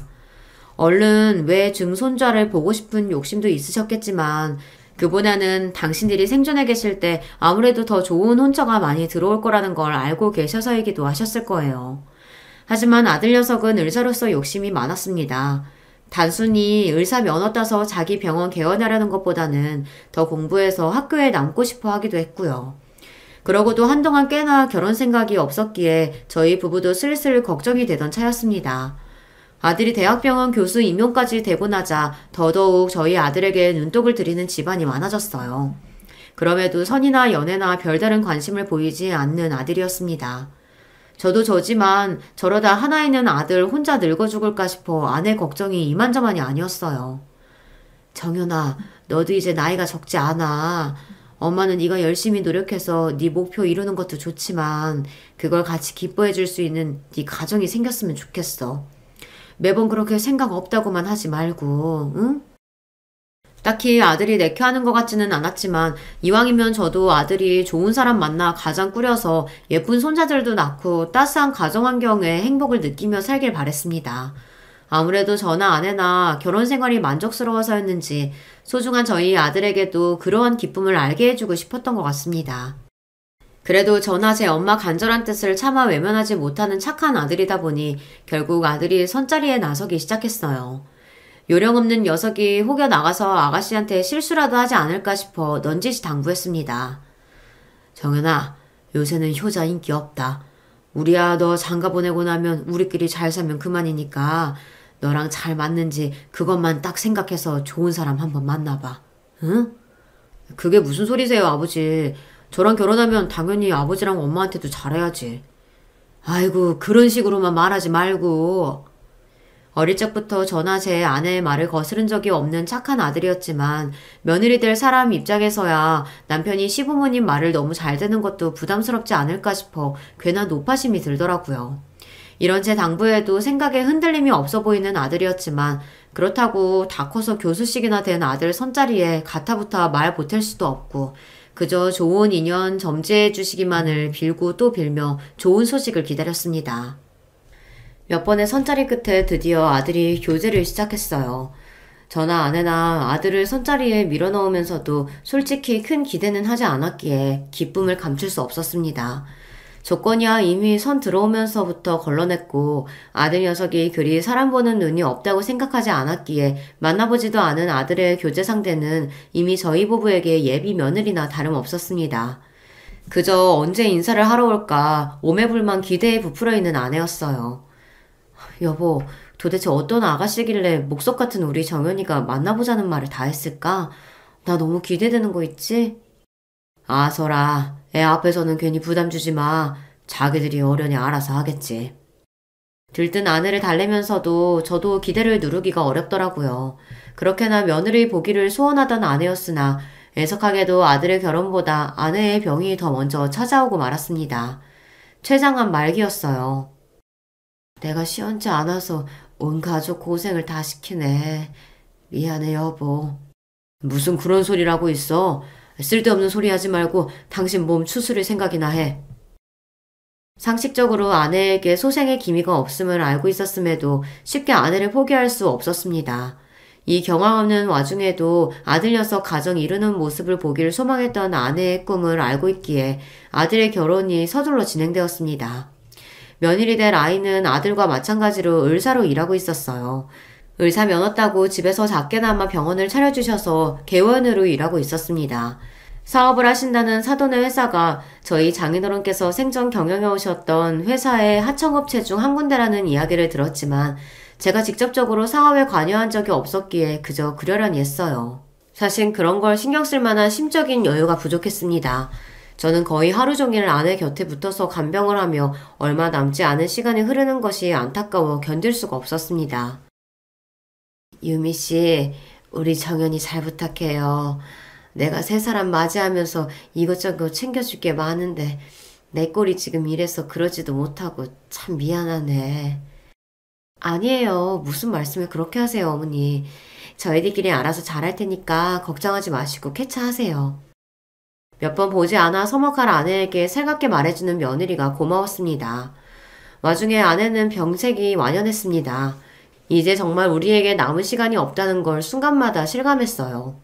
Speaker 1: 얼른 외 증손자를 보고 싶은 욕심도 있으셨겠지만 그보다는 당신들이 생존해 계실 때 아무래도 더 좋은 혼처가 많이 들어올 거라는 걸 알고 계셔서이기도 하셨을 거예요. 하지만 아들 녀석은 의사로서 욕심이 많았습니다. 단순히 의사 면허 따서 자기 병원 개원하려는 것보다는 더 공부해서 학교에 남고 싶어 하기도 했고요. 그러고도 한동안 꽤나 결혼 생각이 없었기에 저희 부부도 슬슬 걱정이 되던 차였습니다. 아들이 대학병원 교수 임용까지 되고 나자 더더욱 저희 아들에게 눈독을 들이는 집안이 많아졌어요. 그럼에도 선이나 연애나 별다른 관심을 보이지 않는 아들이었습니다. 저도 저지만 저러다 하나 있는 아들 혼자 늙어 죽을까 싶어 아내 걱정이 이만저만이 아니었어요. 정연아, 너도 이제 나이가 적지 않아. 엄마는 네가 열심히 노력해서 네 목표 이루는 것도 좋지만 그걸 같이 기뻐해 줄 수 있는 네 가정이 생겼으면 좋겠어. 매번 그렇게 생각 없다고만 하지 말고, 응? 딱히 아들이 내켜하는 것 같지는 않았지만 이왕이면 저도 아들이 좋은 사람 만나 가정 꾸려서 예쁜 손자들도 낳고 따스한 가정 환경에 행복을 느끼며 살길 바랬습니다. 아무래도 저나 아내나 결혼 생활이 만족스러워서였는지 소중한 저희 아들에게도 그러한 기쁨을 알게 해주고 싶었던 것 같습니다. 그래도 저나 제 엄마 간절한 뜻을 차마 외면하지 못하는 착한 아들이다 보니 결국 아들이 선자리에 나서기 시작했어요. 요령없는 녀석이 혹여 나가서 아가씨한테 실수라도 하지 않을까 싶어 넌지시 당부했습니다. 정연아, 요새는 효자 인기 없다. 우리야 너 장가 보내고 나면 우리끼리 잘 살면 그만이니까 너랑 잘 맞는지 그것만 딱 생각해서 좋은 사람 한번 만나봐. 응? 그게 무슨 소리세요, 아버지. 저랑 결혼하면 당연히 아버지랑 엄마한테도 잘해야지. 아이고, 그런 식으로만 말하지 말고. 어릴 적부터 저나 제 아내의 말을 거스른 적이 없는 착한 아들이었지만 며느리 될 사람 입장에서야 남편이 시부모님 말을 너무 잘 듣는 것도 부담스럽지 않을까 싶어 괜한 노파심이 들더라고요. 이런 제 당부에도 생각에 흔들림이 없어 보이는 아들이었지만 그렇다고 다 커서 교수식이나 된 아들 선자리에 가타부타 말 보탤 수도 없고 그저 좋은 인연 점지해 주시기만을 빌고 또 빌며 좋은 소식을 기다렸습니다. 몇 번의 선자리 끝에 드디어 아들이 교제를 시작했어요. 저나 아내나 아들을 선자리에 밀어넣으면서도 솔직히 큰 기대는 하지 않았기에 기쁨을 감출 수 없었습니다. 조건이야 이미 선 들어오면서부터 걸러냈고 아들 녀석이 그리 사람 보는 눈이 없다고 생각하지 않았기에 만나보지도 않은 아들의 교제 상대는 이미 저희 부부에게 예비 며느리나 다름없었습니다. 그저 언제 인사를 하러 올까 오매불만 기대에 부풀어 있는 아내였어요. 여보, 도대체 어떤 아가씨길래 목석 같은 우리 정연이가 만나보자는 말을 다 했을까? 나 너무 기대되는 거 있지? 아서라, 애 앞에서는 괜히 부담 주지 마. 자기들이 어련히 알아서 하겠지. 들뜬 아내를 달래면서도 저도 기대를 누르기가 어렵더라고요. 그렇게나 며느리 보기를 소원하던 아내였으나 애석하게도 아들의 결혼보다 아내의 병이 더 먼저 찾아오고 말았습니다. 췌장암 말기였어요. 내가 시원치 않아서 온 가족 고생을 다 시키네. 미안해 여보. 무슨 그런 소리라고 있어. 쓸데없는 소리 하지 말고 당신 몸 추스릴 생각이나 해. 상식적으로 아내에게 소생의 기미가 없음을 알고 있었음에도 쉽게 아내를 포기할 수 없었습니다. 이 경황 없는 와중에도 아들 녀석 가정 이루는 모습을 보기를 소망했던 아내의 꿈을 알고 있기에 아들의 결혼이 서둘러 진행되었습니다. 며느리 될 아이는 아들과 마찬가지로 의사로 일하고 있었어요. 의사 면허 따고 집에서 작게나마 병원을 차려주셔서 개원으로 일하고 있었습니다. 사업을 하신다는 사돈의 회사가 저희 장인어른께서 생전 경영해 오셨던 회사의 하청업체 중 한 군데라는 이야기를 들었지만 제가 직접적으로 사업에 관여한 적이 없었기에 그저 그러려니 했어요. 사실 그런 걸 신경 쓸 만한 심적인 여유가 부족했습니다. 저는 거의 하루 종일 아내 곁에 붙어서 간병을 하며 얼마 남지 않은 시간이 흐르는 것이 안타까워 견딜 수가 없었습니다. 유미씨, 우리 정연이 잘 부탁해요. 내가 새 사람 맞이하면서 이것저것 챙겨줄 게 많은데 내 꼴이 지금 이래서 그러지도 못하고 참 미안하네. 아니에요. 무슨 말씀을 그렇게 하세요, 어머니. 저희들끼리 알아서 잘할 테니까 걱정하지 마시고 쾌차하세요. 몇 번 보지 않아 서먹할 아내에게 살갑게 말해주는 며느리가 고마웠습니다. 와중에 아내는 병색이 완연했습니다. 이제 정말 우리에게 남은 시간이 없다는 걸 순간마다 실감했어요.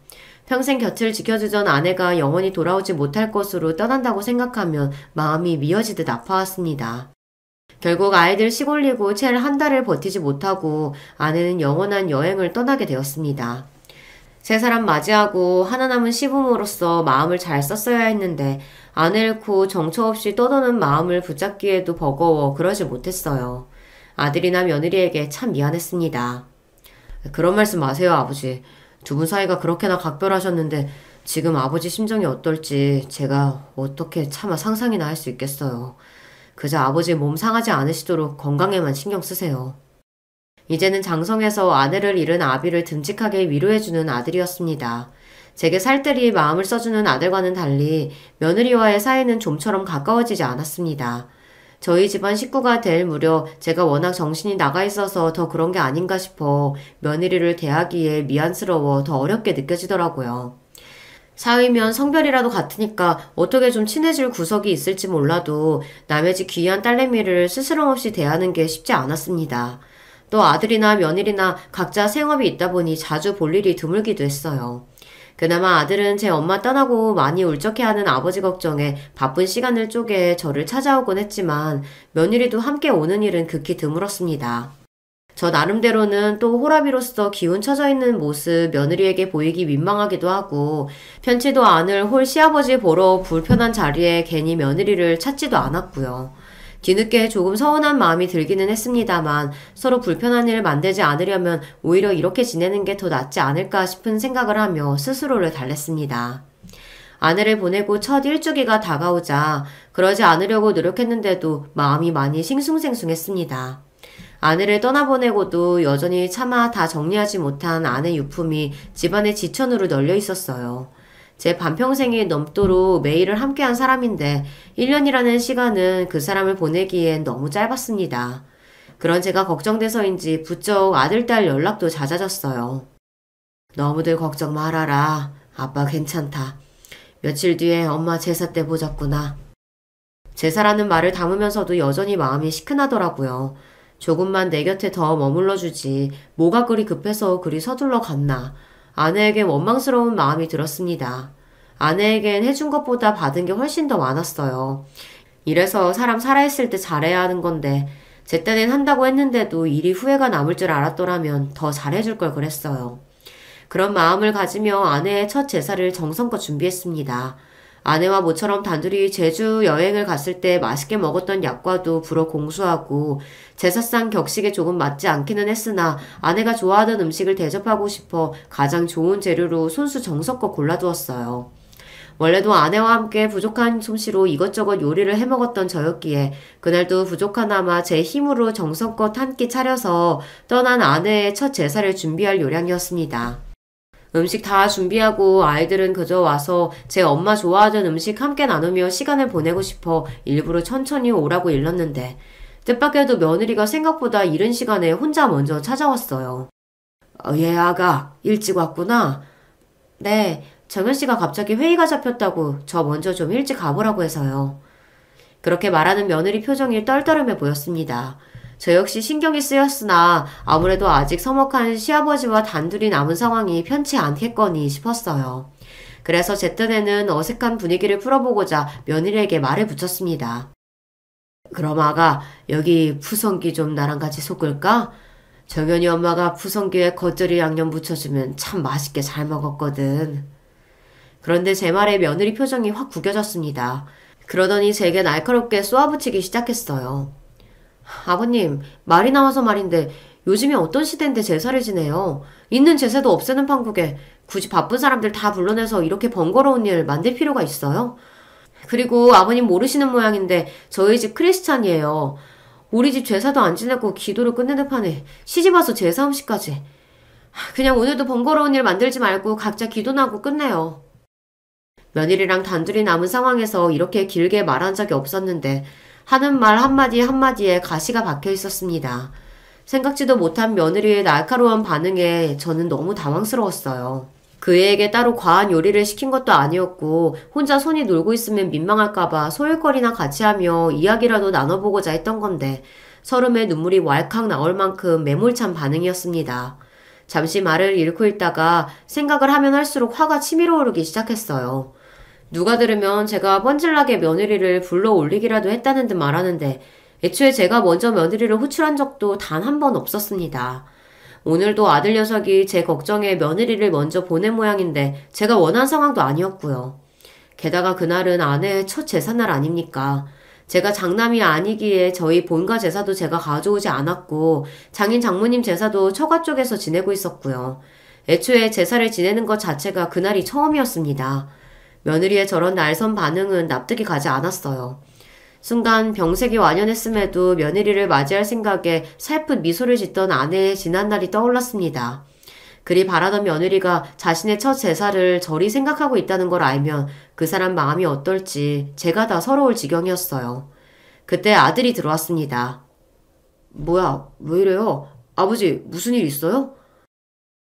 Speaker 1: 평생 곁을 지켜주던 아내가 영원히 돌아오지 못할 것으로 떠난다고 생각하면 마음이 미어지듯 아파왔습니다. 결국 아이들 시골리고 채 한 달을 버티지 못하고 아내는 영원한 여행을 떠나게 되었습니다. 세 사람 맞이하고 하나 남은 시부모로서 마음을 잘 썼어야 했는데 아내 잃고 정처 없이 떠도는 마음을 붙잡기에도 버거워 그러지 못했어요. 아들이나 며느리에게 참 미안했습니다. 그런 말씀 마세요, 아버지. 두 분 사이가 그렇게나 각별하셨는데 지금 아버지 심정이 어떨지 제가 어떻게 차마 상상이나 할 수 있겠어요. 그저 아버지 몸 상하지 않으시도록 건강에만 신경 쓰세요. 이제는 장성에서 아내를 잃은 아비를 듬직하게 위로해주는 아들이었습니다. 제게 살뜰히 마음을 써주는 아들과는 달리 며느리와의 사이는 좀처럼 가까워지지 않았습니다. 저희 집안 식구가 될 무렵 제가 워낙 정신이 나가 있어서 더 그런 게 아닌가 싶어 며느리를 대하기에 미안스러워 더 어렵게 느껴지더라고요. 사위면 성별이라도 같으니까 어떻게 좀 친해질 구석이 있을지 몰라도 남의 집 귀한 딸내미를 스스럼 없이 대하는 게 쉽지 않았습니다. 또 아들이나 며느리나 각자 생업이 있다 보니 자주 볼 일이 드물기도 했어요. 그나마 아들은 제 엄마 떠나고 많이 울적해하는 아버지 걱정에 바쁜 시간을 쪼개 저를 찾아오곤 했지만 며느리도 함께 오는 일은 극히 드물었습니다. 저 나름대로는 또 호라비로서 기운 처져 있는 모습 며느리에게 보이기 민망하기도 하고 편치도 않을 홀 시아버지 보러 불편한 자리에 괜히 며느리를 찾지도 않았고요. 뒤늦게 조금 서운한 마음이 들기는 했습니다만 서로 불편한 일 만들지 않으려면 오히려 이렇게 지내는 게 더 낫지 않을까 싶은 생각을 하며 스스로를 달랬습니다. 아내를 보내고 첫 일주기가 다가오자 그러지 않으려고 노력했는데도 마음이 많이 싱숭생숭했습니다. 아내를 떠나보내고도 여전히 차마 다 정리하지 못한 아내 유품이 집안의 지천으로 널려 있었어요. 제 반평생이 넘도록 매일을 함께한 사람인데 1년이라는 시간은 그 사람을 보내기엔 너무 짧았습니다. 그런 제가 걱정돼서인지 부쩍 아들, 딸 연락도 잦아졌어요. 너무들 걱정 말아라. 아빠 괜찮다. 며칠 뒤에 엄마 제사 때 보자꾸나. 제사라는 말을 담으면서도 여전히 마음이 시큰하더라고요. 조금만 내 곁에 더 머물러주지 뭐가 그리 급해서 그리 서둘러 갔나. 아내에겐 원망스러운 마음이 들었습니다. 아내에겐 해준 것보다 받은 게 훨씬 더 많았어요. 이래서 사람 살아있을 때 잘해야 하는 건데 제 딴엔 한다고 했는데도 일이 후회가 남을 줄 알았더라면 더 잘해줄 걸 그랬어요. 그런 마음을 가지며 아내의 첫 제사를 정성껏 준비했습니다. 아내와 모처럼 단둘이 제주 여행을 갔을 때 맛있게 먹었던 약과도 불어 공수하고 제사상 격식에 조금 맞지 않기는 했으나 아내가 좋아하던 음식을 대접하고 싶어 가장 좋은 재료로 손수 정성껏 골라두었어요. 원래도 아내와 함께 부족한 솜씨로 이것저것 요리를 해먹었던 저였기에 그날도 부족하나마 제 힘으로 정성껏 한 끼 차려서 떠난 아내의 첫 제사를 준비할 요량이었습니다. 음식 다 준비하고 아이들은 그저 와서 제 엄마 좋아하던 음식 함께 나누며 시간을 보내고 싶어 일부러 천천히 오라고 일렀는데 뜻밖에도 며느리가 생각보다 이른 시간에 혼자 먼저 찾아왔어요. 얘 아가 일찍 왔구나. 네, 정현씨가 갑자기 회의가 잡혔다고 저 먼저 좀 일찍 가보라고 해서요. 그렇게 말하는 며느리 표정이 떨떠름해 보였습니다. 저 역시 신경이 쓰였으나 아무래도 아직 서먹한 시아버지와 단둘이 남은 상황이 편치 않겠거니 싶었어요. 그래서 제 딴에는 어색한 분위기를 풀어보고자 며느리에게 말을 붙였습니다. 그럼 아가 여기 푸성기 좀 나랑 같이 섞을까? 정연이 엄마가 푸성기에 겉절이 양념 붙여주면 참 맛있게 잘 먹었거든. 그런데 제 말에 며느리 표정이 확 구겨졌습니다. 그러더니 제게 날카롭게 쏘아붙이기 시작했어요. 아버님, 말이 나와서 말인데 요즘이 어떤 시대인데 제사를 지내요. 있는 제사도 없애는 판국에 굳이 바쁜 사람들 다 불러내서 이렇게 번거로운 일 만들 필요가 있어요? 그리고 아버님 모르시는 모양인데 저희 집 크리스찬이에요. 우리 집 제사도 안 지내고 기도를 끝내는 판에 시집 와서 제사 음식까지. 그냥 오늘도 번거로운 일 만들지 말고 각자 기도나 하고 끝내요. 며느리랑 단둘이 남은 상황에서 이렇게 길게 말한 적이 없었는데 하는 말 한마디 한마디에 가시가 박혀 있었습니다. 생각지도 못한 며느리의 날카로운 반응에 저는 너무 당황스러웠어요. 그 애에게 따로 과한 요리를 시킨 것도 아니었고 혼자 손이 놀고 있으면 민망할까봐 소일거리나 같이 하며 이야기라도 나눠보고자 했던 건데 서름에 눈물이 왈칵 나올 만큼 매몰찬 반응이었습니다. 잠시 말을 잃고 있다가 생각을 하면 할수록 화가 치밀어 오르기 시작했어요. 누가 들으면 제가 뻔질나게 며느리를 불러 올리기라도 했다는 듯 말하는데 애초에 제가 먼저 며느리를 호출한 적도 단 한 번 없었습니다. 오늘도 아들 녀석이 제 걱정에 며느리를 먼저 보낸 모양인데 제가 원한 상황도 아니었고요. 게다가 그날은 아내의 첫 제삿날 아닙니까? 제가 장남이 아니기에 저희 본가 제사도 제가 가져오지 않았고 장인 장모님 제사도 처가 쪽에서 지내고 있었고요. 애초에 제사를 지내는 것 자체가 그날이 처음이었습니다. 며느리의 저런 날선 반응은 납득이 가지 않았어요. 순간 병색이 완연했음에도 며느리를 맞이할 생각에 살풋 미소를 짓던 아내의 지난날이 떠올랐습니다. 그리 바라던 며느리가 자신의 첫 제사를 저리 생각하고 있다는 걸 알면 그 사람 마음이 어떨지 제가 다 서러울 지경이었어요. 그때 아들이 들어왔습니다. 뭐야, 왜 이래요? 아버지, 무슨 일 있어요?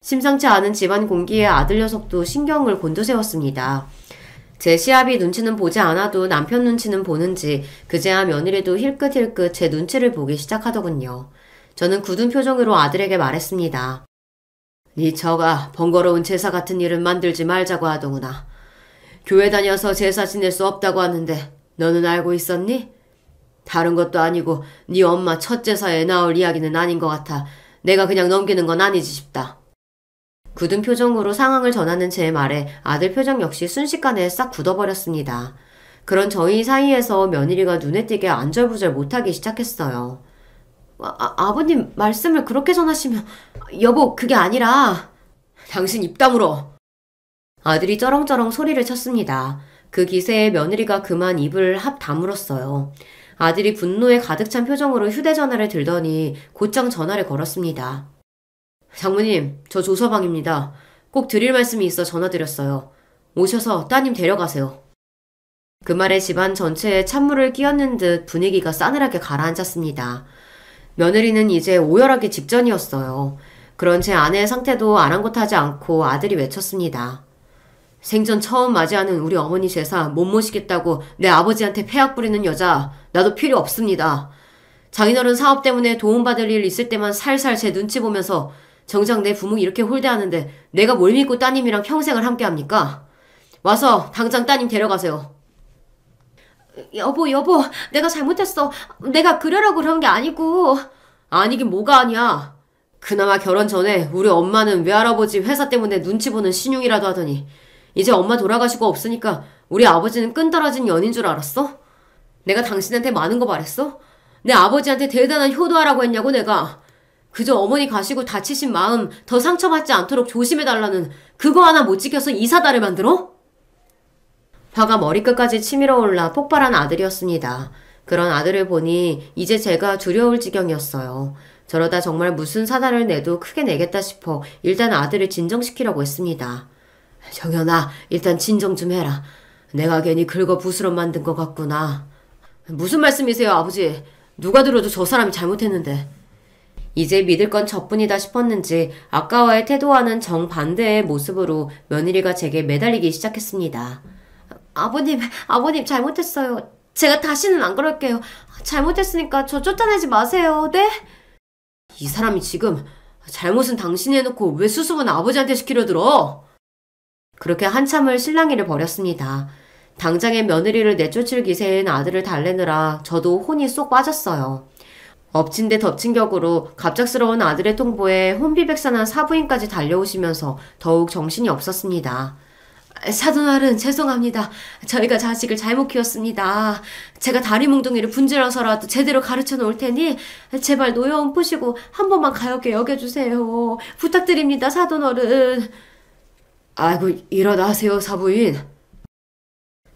Speaker 1: 심상치 않은 집안 공기에 아들 녀석도 신경을 곤두세웠습니다. 제 시아비 눈치는 보지 않아도 남편 눈치는 보는지 그제야 며느리도 힐끗힐끗 제 눈치를 보기 시작하더군요. 저는 굳은 표정으로 아들에게 말했습니다. 네 처가 번거로운 제사 같은 일은 만들지 말자고 하더구나. 교회 다녀서 제사 지낼 수 없다고 하는데 너는 알고 있었니? 다른 것도 아니고 네 엄마 첫 제사에 나올 이야기는 아닌 것 같아 내가 그냥 넘기는 건 아니지 싶다. 굳은 표정으로 상황을 전하는 제 말에 아들 표정 역시 순식간에 싹 굳어버렸습니다. 그런 저희 사이에서 며느리가 눈에 띄게 안절부절 못하기 시작했어요. 아버님 말씀을 그렇게 전하시면 여보 그게 아니라 당신 입 다물어. 아들이 쩌렁쩌렁 소리를 쳤습니다. 그 기세에 며느리가 그만 입을 합 다물었어요. 아들이 분노에 가득 찬 표정으로 휴대전화를 들더니 곧장 전화를 걸었습니다. 장모님, 저 조서방입니다. 꼭 드릴 말씀이 있어 전화드렸어요. 오셔서 따님 데려가세요. 그 말에 집안 전체에 찬물을 끼얹는 듯 분위기가 싸늘하게 가라앉았습니다. 며느리는 이제 오열하기 직전이었어요. 그런 제 아내의 상태도 아랑곳하지 않고 아들이 외쳤습니다. 생전 처음 맞이하는 우리 어머니 제사 못 모시겠다고 내 아버지한테 폐악 부리는 여자 나도 필요 없습니다. 장인어른 사업 때문에 도움받을 일 있을 때만 살살 제 눈치 보면서 정작 내 부모 이렇게 홀대하는데 내가 뭘 믿고 따님이랑 평생을 함께합니까? 와서 당장 따님 데려가세요. 여보 내가 잘못했어. 내가 그러려고 그런 게 아니고. 아니긴 뭐가 아니야. 그나마 결혼 전에 우리 엄마는 외할아버지 회사 때문에 눈치 보는 신용이라도 하더니 이제 엄마 돌아가시고 없으니까 우리 아버지는 끈떨어진 연인 줄 알았어? 내가 당신한테 많은 거 말했어? 내 아버지한테 대단한 효도하라고 했냐고 내가. 그저 어머니 가시고 다치신 마음 더 상처받지 않도록 조심해달라는 그거 하나 못 지켜서 이사다를 만들어? 화가 머리끝까지 치밀어 올라 폭발한 아들이었습니다. 그런 아들을 보니 이제 제가 두려울 지경이었어요. 저러다 정말 무슨 사달을 내도 크게 내겠다 싶어 일단 아들을 진정시키려고 했습니다. 정연아, 일단 진정 좀 해라. 내가 괜히 긁어 부스럼 만든 것 같구나. 무슨 말씀이세요, 아버지? 누가 들어도 저 사람이 잘못했는데. 이제 믿을 건 저뿐이다 싶었는지 아까와의 태도와는 정반대의 모습으로 며느리가 제게 매달리기 시작했습니다. 아버님 잘못했어요. 제가 다시는 안 그럴게요. 잘못했으니까 저 쫓아내지 마세요. 네? 이 사람이 지금 잘못은 당신이 해놓고 왜 수습은 아버지한테 시키려 들어? 그렇게 한참을 실랑이를 벌였습니다. 당장의 며느리를 내쫓을 기세인 아들을 달래느라 저도 혼이 쏙 빠졌어요. 엎친 데 덮친 격으로 갑작스러운 아들의 통보에 혼비백산한 사부인까지 달려오시면서 더욱 정신이 없었습니다. 사돈어른 죄송합니다. 저희가 자식을 잘못 키웠습니다. 제가 다리 뭉둥이를 분질러서라도 제대로 가르쳐 놓을 테니 제발 노여움 푸시고 한 번만 가볍게 여겨주세요. 부탁드립니다, 사돈어른. 아이고, 일어나세요, 사부인.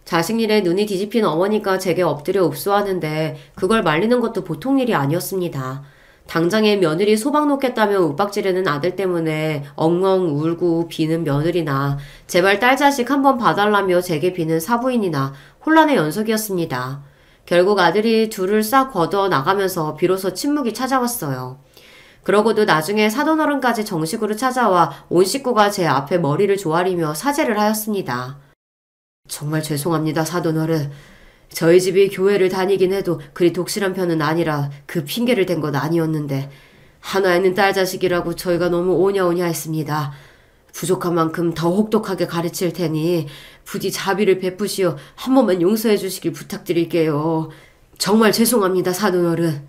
Speaker 1: 자식 일에 눈이 뒤집힌 어머니가 제게 엎드려 읍소하는데 그걸 말리는 것도 보통 일이 아니었습니다. 당장에 며느리 소박 놓겠다며 윽박지르는 아들 때문에 엉엉 울고 비는 며느리나 제발 딸 자식 한번 봐달라며 제게 비는 사부인이나 혼란의 연속이었습니다. 결국 아들이 둘을 싹 걷어 나가면서 비로소 침묵이 찾아왔어요. 그러고도 나중에 사돈어른까지 정식으로 찾아와 온 식구가 제 앞에 머리를 조아리며 사죄를 하였습니다. 정말 죄송합니다, 사돈어른. 저희 집이 교회를 다니긴 해도 그리 독실한 편은 아니라 그 핑계를 댄 건 아니었는데 하나 있는 딸 자식이라고 저희가 너무 오냐오냐 했습니다. 부족한 만큼 더 혹독하게 가르칠 테니 부디 자비를 베푸시어 한 번만 용서해 주시길 부탁드릴게요. 정말 죄송합니다, 사돈어른.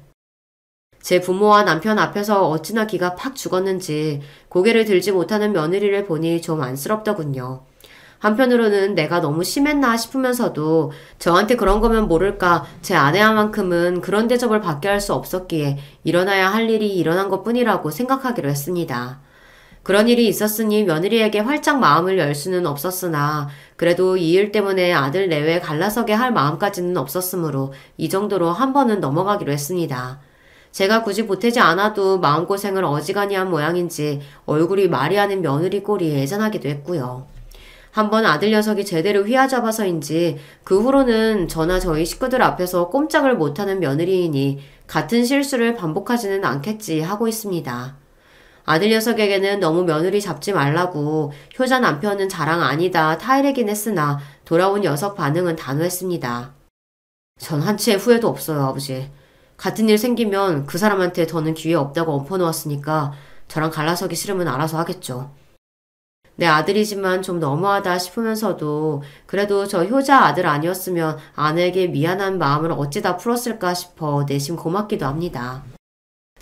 Speaker 1: 제 부모와 남편 앞에서 어찌나 기가 팍 죽었는지 고개를 들지 못하는 며느리를 보니 좀 안쓰럽더군요. 한편으로는 내가 너무 심했나 싶으면서도 저한테 그런 거면 모를까 제 아내와만큼은 그런 대접을 받게 할 수 없었기에 일어나야 할 일이 일어난 것뿐이라고 생각하기로 했습니다. 그런 일이 있었으니 며느리에게 활짝 마음을 열 수는 없었으나 그래도 이 일 때문에 아들 내외 갈라서게 할 마음까지는 없었으므로 이 정도로 한 번은 넘어가기로 했습니다. 제가 굳이 보태지 않아도 마음고생을 어지간히 한 모양인지 얼굴이 말이 아닌 며느리 꼴이 애잔하기도 했고요. 한번 아들 녀석이 제대로 휘어잡아서인지 그 후로는 저나 저희 식구들 앞에서 꼼짝을 못하는 며느리이니 같은 실수를 반복하지는 않겠지 하고 있습니다. 아들 녀석에게는 너무 며느리 잡지 말라고 효자 남편은 자랑 아니다 타이르긴 했으나 돌아온 녀석 반응은 단호했습니다. 전 한치의 후회도 없어요, 아버지. 같은 일 생기면 그 사람한테 더는 기회 없다고 엎어놓았으니까 저랑 갈라서기 싫으면 알아서 하겠죠. 내 아들이지만 좀 너무하다 싶으면서도 그래도 저 효자 아들 아니었으면 아내에게 미안한 마음을 어찌다 풀었을까 싶어 내심 고맙기도 합니다.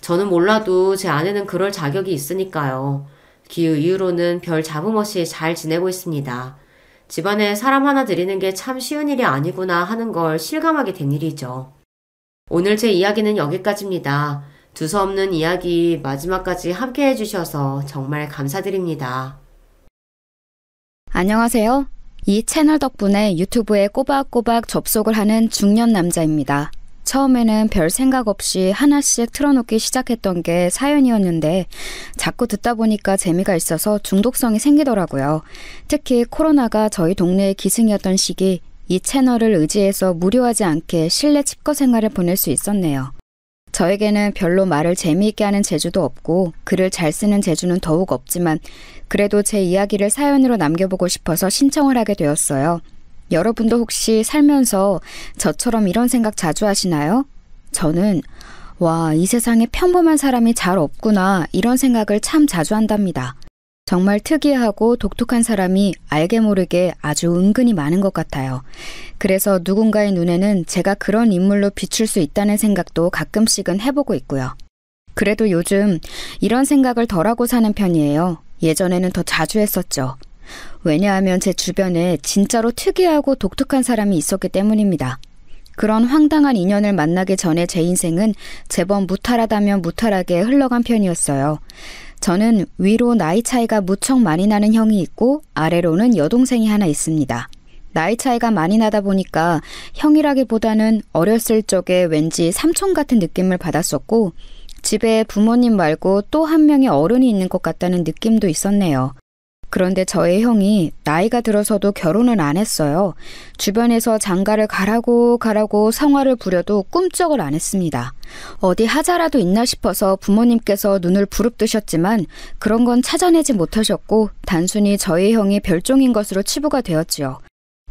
Speaker 1: 저는 몰라도 제 아내는 그럴 자격이 있으니까요. 그 이후로는 별 잡음 없이 잘 지내고 있습니다. 집안에 사람 하나 들이는 게 참 쉬운 일이 아니구나 하는 걸 실감하게 된 일이죠. 오늘 제 이야기는 여기까지입니다. 두서없는 이야기 마지막까지 함께 해주셔서 정말 감사드립니다.
Speaker 3: 안녕하세요. 이 채널 덕분에 유튜브에 꼬박꼬박 접속을 하는 중년 남자입니다. 처음에는 별 생각 없이 하나씩 틀어놓기 시작했던 게 사연이었는데 자꾸 듣다 보니까 재미가 있어서 중독성이 생기더라고요. 특히 코로나가 저희 동네의 기승이었던 시기 이 채널을 의지해서 무료하지 않게 실내 집거 생활을 보낼 수 있었네요. 저에게는 별로 말을 재미있게 하는 재주도 없고 글을 잘 쓰는 재주는 더욱 없지만 그래도 제 이야기를 사연으로 남겨보고 싶어서 신청을 하게 되었어요. 여러분도 혹시 살면서 저처럼 이런 생각 자주 하시나요? 저는 와, 이 세상에 평범한 사람이 잘 없구나 이런 생각을 참 자주 한답니다. 정말 특이하고 독특한 사람이 알게 모르게 아주 은근히 많은 것 같아요. 그래서 누군가의 눈에는 제가 그런 인물로 비출 수 있다는 생각도 가끔씩은 해보고 있고요. 그래도 요즘 이런 생각을 덜하고 사는 편이에요. 예전에는 더 자주 했었죠. 왜냐하면 제 주변에 진짜로 특이하고 독특한 사람이 있었기 때문입니다. 그런 황당한 인연을 만나기 전에 제 인생은 제법 무탈하다면 무탈하게 흘러간 편이었어요. 저는 위로 나이 차이가 무척 많이 나는 형이 있고 아래로는 여동생이 하나 있습니다. 나이 차이가 많이 나다 보니까 형이라기보다는 어렸을 적에 왠지 삼촌 같은 느낌을 받았었고 집에 부모님 말고 또 한 명의 어른이 있는 것 같다는 느낌도 있었네요. 그런데 저의 형이 나이가 들어서도 결혼을 안 했어요. 주변에서 장가를 가라고 성화를 부려도 꿈쩍을 안 했습니다. 어디 하자라도 있나 싶어서 부모님께서 눈을 부릅뜨셨지만 그런 건 찾아내지 못하셨고 단순히 저의 형이 별종인 것으로 치부가 되었지요.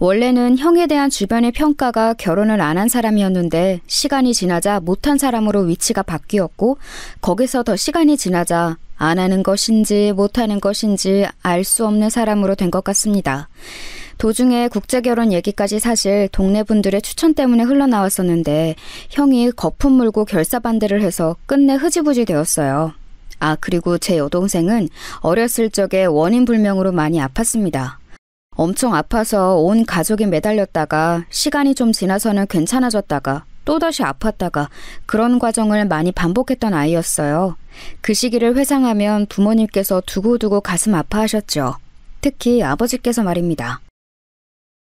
Speaker 3: 원래는 형에 대한 주변의 평가가 결혼을 안 한 사람이었는데 시간이 지나자 못한 사람으로 위치가 바뀌었고 거기서 더 시간이 지나자 안 하는 것인지 못하는 것인지 알 수 없는 사람으로 된 것 같습니다. 도중에 국제결혼 얘기까지 사실 동네 분들의 추천 때문에 흘러나왔었는데 형이 거품 물고 결사반대를 해서 끝내 흐지부지 되었어요. 아, 그리고 제 여동생은 어렸을 적에 원인불명으로 많이 아팠습니다. 엄청 아파서 온 가족이 매달렸다가 시간이 좀 지나서는 괜찮아졌다가 또다시 아팠다가 그런 과정을 많이 반복했던 아이였어요. 그 시기를 회상하면 부모님께서 두고두고 가슴 아파하셨죠. 특히 아버지께서 말입니다.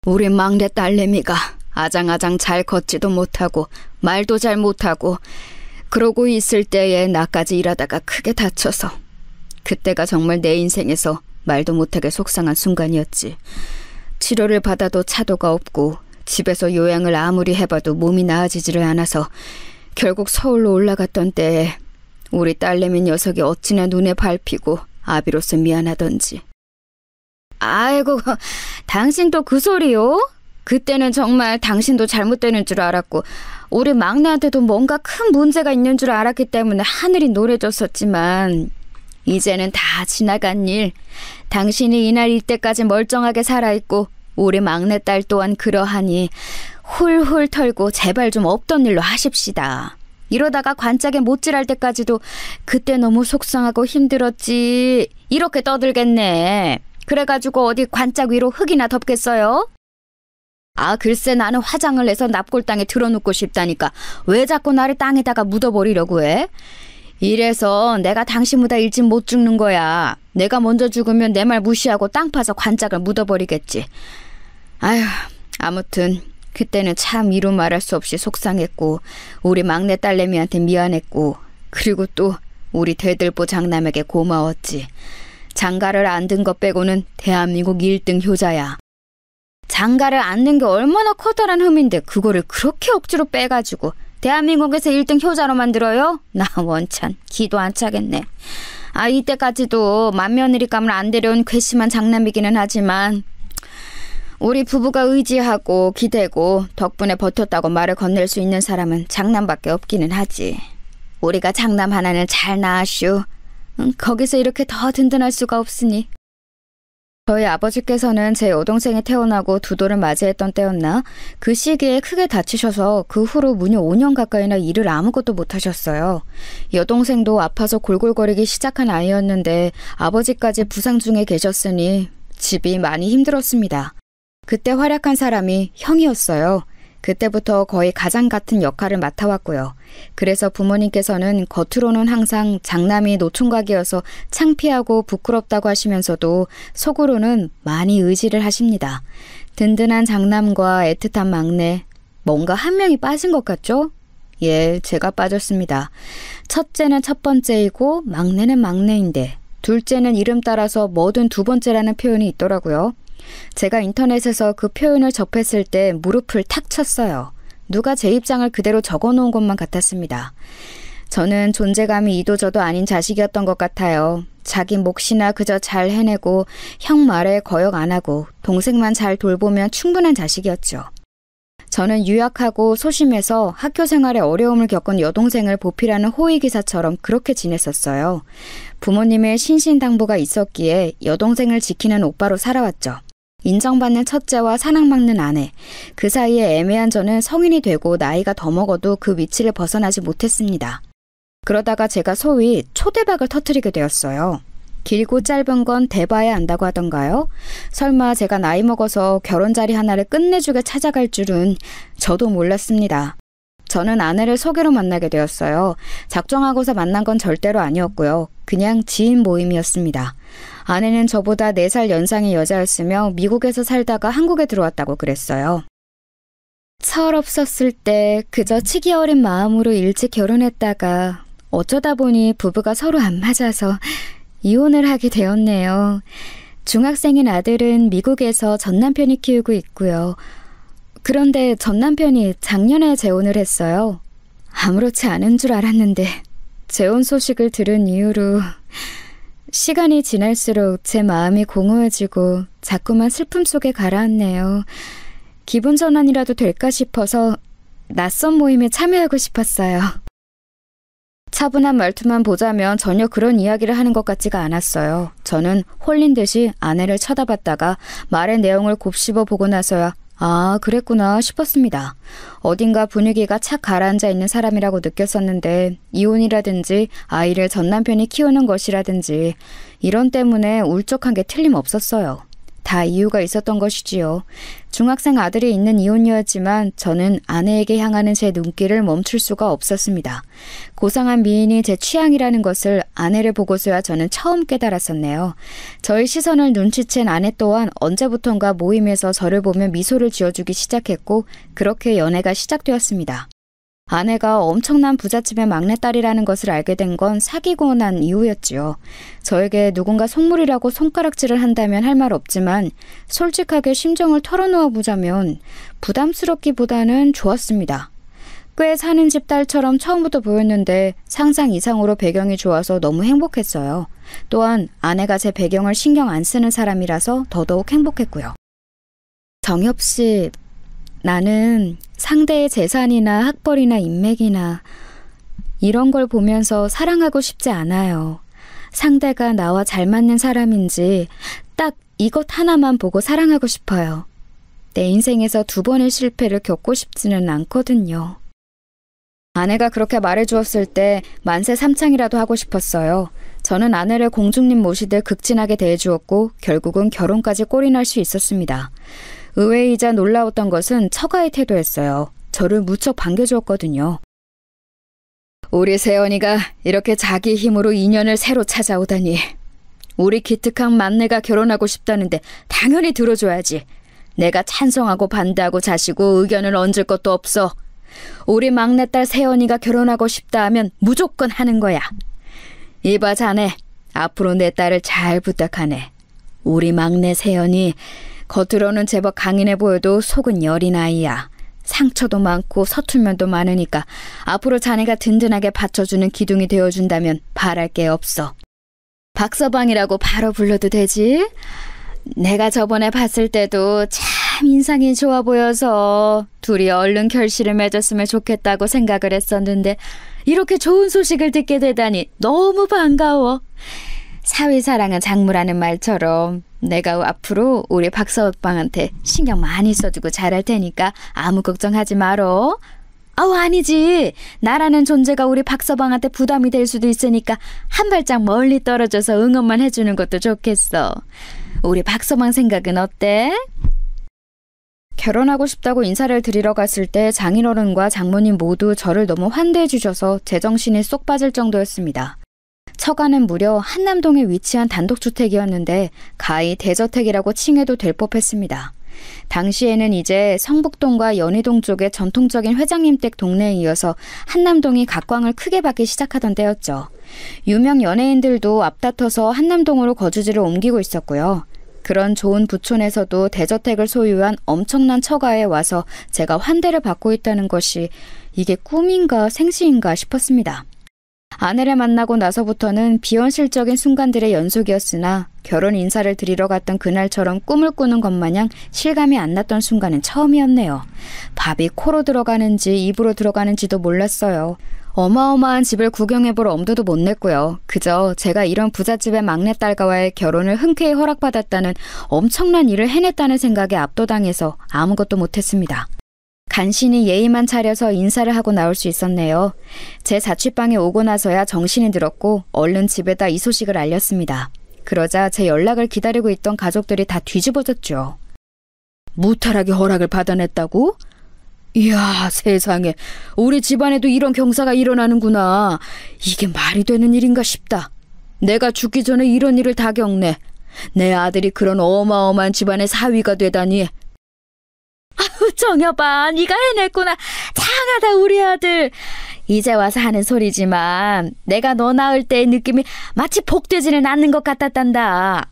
Speaker 3: 우리 막내 딸내미가 아장아장 잘 걷지도 못하고 말도 잘 못하고 그러고 있을 때에 나까지 일하다가 크게 다쳐서 그때가 정말 내 인생에서 말도 못하게 속상한 순간이었지. 치료를 받아도 차도가 없고 집에서 요양을 아무리 해봐도 몸이 나아지지를 않아서 결국 서울로 올라갔던 때에 우리 딸내미 녀석이 어찌나 눈에 밟히고 아비로서 미안하던지. 아이고, 당신도 그 소리요? 그때는 정말 당신도 잘못되는 줄 알았고 우리 막내한테도 뭔가 큰 문제가 있는 줄 알았기 때문에 하늘이 노래졌었지만 이제는 다 지나간 일. 당신이 이날 이때까지 멀쩡하게 살아있고 우리 막내딸 또한 그러하니 훌훌 털고 제발 좀 없던 일로 하십시다. 이러다가 관짝에 못질할 때까지도 그때 너무 속상하고 힘들었지 이렇게 떠들겠네. 그래가지고 어디 관짝 위로 흙이나 덮겠어요? 아, 글쎄 나는 화장을 해서 납골당에 들어눕고 싶다니까 왜 자꾸 나를 땅에다가 묻어버리려고 해? 이래서 내가 당신보다 일찍 못 죽는 거야. 내가 먼저 죽으면 내 말 무시하고 땅 파서 관짝을 묻어버리겠지. 아휴, 아무튼 그때는 참 이루 말할 수 없이 속상했고 우리 막내 딸내미한테 미안했고 그리고 또 우리 대들보 장남에게 고마웠지. 장가를 안 든 것 빼고는 대한민국 1등 효자야. 장가를 안 든 게 얼마나 커다란 흠인데 그거를 그렇게 억지로 빼가지고 대한민국에서 1등 효자로 만들어요? 나 원찬 기도 안 차겠네. 아, 이때까지도 맏며느리감을 안 데려온 괘씸한 장남이기는 하지만 우리 부부가 의지하고 기대고 덕분에 버텼다고 말을 건넬 수 있는 사람은 장남밖에 없기는 하지. 우리가 장남 하나는 잘 낳았슈. 거기서 이렇게 더 든든할 수가 없으니. 저희 아버지께서는 제 여동생이 태어나고 두 돌을 맞이했던 때였나 그 시기에 크게 다치셔서 그 후로 무려 5년 가까이나 일을 아무것도 못하셨어요. 여동생도 아파서 골골거리기 시작한 아이였는데 아버지까지 부상 중에 계셨으니 집이 많이 힘들었습니다. 그때 활약한 사람이 형이었어요. 그때부터 거의 가장 같은 역할을 맡아왔고요. 그래서 부모님께서는 겉으로는 항상 장남이 노총각이어서 창피하고 부끄럽다고 하시면서도 속으로는 많이 의지를 하십니다. 든든한 장남과 애틋한 막내, 뭔가 한 명이 빠진 것 같죠? 예, 제가 빠졌습니다. 첫째는 첫 번째이고 막내는 막내인데 둘째는 이름 따라서 뭐든 두 번째라는 표현이 있더라고요. 제가 인터넷에서 그 표현을 접했을 때 무릎을 탁 쳤어요. 누가 제 입장을 그대로 적어놓은 것만 같았습니다. 저는 존재감이 이도저도 아닌 자식이었던 것 같아요. 자기 몫이나 그저 잘 해내고 형 말에 거역 안 하고 동생만 잘 돌보면 충분한 자식이었죠. 저는 유약하고 소심해서 학교 생활에 어려움을 겪은 여동생을 보필하는 호위기사처럼 그렇게 지냈었어요. 부모님의 신신당부가 있었기에 여동생을 지키는 오빠로 살아왔죠. 인정받는 첫째와 사랑받는 아내, 그 사이에 애매한 저는 성인이 되고 나이가 더 먹어도 그 위치를 벗어나지 못했습니다. 그러다가 제가 소위 초대박을 터뜨리게 되었어요. 길고 짧은 건 대봐야 안다고 하던가요? 설마 제가 나이 먹어서 결혼 자리 하나를 끝내주게 찾아갈 줄은 저도 몰랐습니다. 저는 아내를 소개로 만나게 되었어요. 작정하고서 만난 건 절대로 아니었고요. 그냥 지인 모임이었습니다. 아내는 저보다 4살 연상의 여자였으며 미국에서 살다가 한국에 들어왔다고 그랬어요. 철없었을 때 그저 치기 어린 마음으로 일찍 결혼했다가 어쩌다 보니 부부가 서로 안 맞아서 이혼을 하게 되었네요. 중학생인 아들은 미국에서 전남편이 키우고 있고요. 그런데 전남편이 작년에 재혼을 했어요. 아무렇지 않은 줄 알았는데 재혼 소식을 들은 이후로 시간이 지날수록 제 마음이 공허해지고 자꾸만 슬픔 속에 가라앉네요. 기분 전환이라도 될까 싶어서 낯선 모임에 참여하고 싶었어요. 차분한 말투만 보자면 전혀 그런 이야기를 하는 것 같지가 않았어요. 저는 홀린 듯이 아내를 쳐다봤다가 말의 내용을 곱씹어 보고 나서야 아, 그랬구나 싶었습니다. 어딘가 분위기가 착 가라앉아 있는 사람이라고 느꼈었는데 이혼이라든지 아이를 전 남편이 키우는 것이라든지 이런 때문에 울적한 게 틀림없었어요. 다 이유가 있었던 것이지요. 중학생 아들이 있는 이혼이었지만 저는 아내에게 향하는 제 눈길을 멈출 수가 없었습니다. 고상한 미인이 제 취향이라는 것을 아내를 보고서야 저는 처음 깨달았었네요. 저의 시선을 눈치챈 아내 또한 언제부턴가 모임에서 저를 보며 미소를 지어주기 시작했고 그렇게 연애가 시작되었습니다. 아내가 엄청난 부잣집의 막내딸이라는 것을 알게 된 건 사귀고 난 이후였지요. 저에게 누군가 속물이라고 손가락질을 한다면 할 말 없지만 솔직하게 심정을 털어놓아 보자면 부담스럽기보다는 좋았습니다. 꽤 사는 집 딸처럼 처음부터 보였는데 상상 이상으로 배경이 좋아서 너무 행복했어요. 또한 아내가 제 배경을 신경 안 쓰는 사람이라서 더더욱 행복했고요. 정엽 씨, 나는 상대의 재산이나 학벌이나 인맥이나 이런 걸 보면서 사랑하고 싶지 않아요. 상대가 나와 잘 맞는 사람인지 딱 이것 하나만 보고 사랑하고 싶어요. 내 인생에서 2번의 실패를 겪고 싶지는 않거든요. 아내가 그렇게 말해주었을 때 만세 삼창이라도 하고 싶었어요. 저는 아내를 공주님 모시듯 극진하게 대해주었고 결국은 결혼까지 꼴이 날 수 있었습니다. 의외이자 놀라웠던 것은 처가의 태도였어요. 저를 무척 반겨주었거든요. 우리 세연이가 이렇게 자기 힘으로 인연을 새로 찾아오다니. 우리 기특한 막내가 결혼하고 싶다는데 당연히 들어줘야지. 내가 찬성하고 반대하고 자시고 의견을 얹을 것도 없어. 우리 막내딸 세연이가 결혼하고 싶다 하면 무조건 하는 거야. 이봐 자네, 앞으로 내 딸을 잘 부탁하네. 우리 막내 세연이 겉으로는 제법 강인해 보여도 속은 여린 아이야. 상처도 많고 서툴면도 많으니까 앞으로 자네가 든든하게 받쳐주는 기둥이 되어준다면 바랄 게 없어. 박서방이라고 바로 불러도 되지? 내가 저번에 봤을 때도 참 인상이 좋아 보여서 둘이 얼른 결실을 맺었으면 좋겠다고 생각을 했었는데 이렇게 좋은 소식을 듣게 되다니 너무 반가워. 사위사랑은 장무라는 말처럼 내가 앞으로 우리 박서방한테 신경 많이 써주고 잘할 테니까 아무 걱정하지 말어. 아니지. 나라는 존재가 우리 박서방한테 부담이 될 수도 있으니까 한 발짝 멀리 떨어져서 응원만 해주는 것도 좋겠어. 우리 박서방 생각은 어때? 결혼하고 싶다고 인사를 드리러 갔을 때 장인어른과 장모님 모두 저를 너무 환대해 주셔서 제정신이 쏙 빠질 정도였습니다. 처가는 무려 한남동에 위치한 단독주택이었는데 가히 대저택이라고 칭해도 될 법했습니다. 당시에는 이제 성북동과 연희동 쪽의 전통적인 회장님 댁 동네에 이어서 한남동이 각광을 크게 받기 시작하던 때였죠. 유명 연예인들도 앞다퉈서 한남동으로 거주지를 옮기고 있었고요. 그런 좋은 부촌에서도 대저택을 소유한 엄청난 처가에 와서 제가 환대를 받고 있다는 것이 이게 꿈인가 생시인가 싶었습니다. 아내를 만나고 나서부터는 비현실적인 순간들의 연속이었으나 결혼 인사를 드리러 갔던 그날처럼 꿈을 꾸는 것 마냥 실감이 안 났던 순간은 처음이었네요. 밥이 코로 들어가는지 입으로 들어가는지도 몰랐어요. 어마어마한 집을 구경해볼 엄두도 못 냈고요. 그저 제가 이런 부잣집의 막내딸과의 결혼을 흔쾌히 허락받았다는 엄청난 일을 해냈다는 생각에 압도당해서 아무것도 못했습니다. 간신히 예의만 차려서 인사를 하고 나올 수 있었네요. 제 자취방에 오고 나서야 정신이 들었고 얼른 집에다 이 소식을 알렸습니다. 그러자 제 연락을 기다리고 있던 가족들이 다 뒤집어졌죠. 무탈하게 허락을 받아냈다고? 이야, 세상에. 우리 집안에도 이런 경사가 일어나는구나. 이게 말이 되는 일인가 싶다. 내가 죽기 전에 이런 일을 다 겪네. 내 아들이 그런 어마어마한 집안의 사위가 되다니. 아유, 정여봐, 네가 해냈구나. 장하다, 우리 아들. 이제 와서 하는 소리지만 내가 너 낳을 때의 느낌이 마치 복되지는 않는 것 같았단다.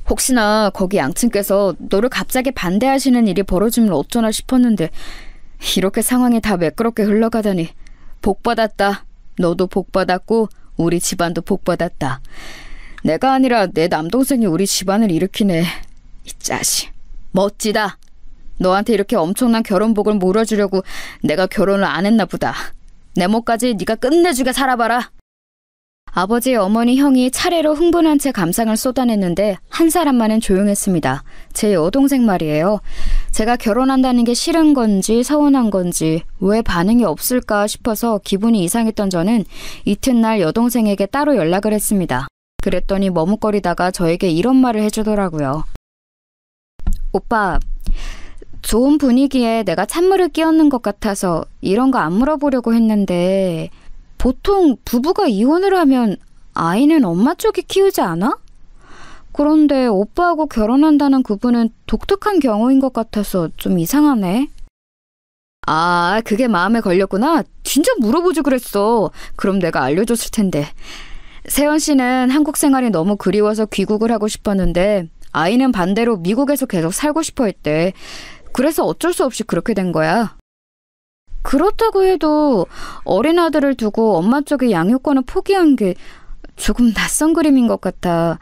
Speaker 3: 혹시나 거기 양친께서 너를 갑자기 반대하시는 일이 벌어지면 어쩌나 싶었는데 이렇게 상황이 다 매끄럽게 흘러가다니. 복받았다. 너도 복받았고 우리 집안도 복받았다. 내가 아니라 내 남동생이 우리 집안을 일으키네. 이 자식, 멋지다. 너한테 이렇게 엄청난 결혼복을 물어주려고 내가 결혼을 안 했나 보다. 내 몫까지 네가 끝내주게 살아봐라. 아버지, 어머니, 형이 차례로 흥분한 채 감상을 쏟아냈는데 한 사람만은 조용했습니다. 제 여동생 말이에요. 제가 결혼한다는 게 싫은 건지 서운한 건지 왜 반응이 없을까 싶어서 기분이 이상했던 저는 이튿날 여동생에게 따로 연락을 했습니다. 그랬더니 머뭇거리다가 저에게 이런 말을 해주더라고요. 오빠, 좋은 분위기에 내가 찬물을 끼얹는 것 같아서 이런 거 안 물어보려고 했는데 보통 부부가 이혼을 하면 아이는 엄마 쪽이 키우지 않아? 그런데 오빠하고 결혼한다는 그분은 독특한 경우인 것 같아서 좀 이상하네. 아, 그게 마음에 걸렸구나. 진짜 물어보지 그랬어. 그럼 내가 알려줬을 텐데. 세연 씨는 한국 생활이 너무 그리워서 귀국을 하고 싶었는데 아이는 반대로 미국에서 계속 살고 싶어 했대. 그래서 어쩔 수 없이 그렇게 된 거야. 그렇다고 해도 어린 아들을 두고 엄마 쪽의 양육권을 포기한 게 조금 낯선 그림인 것 같아.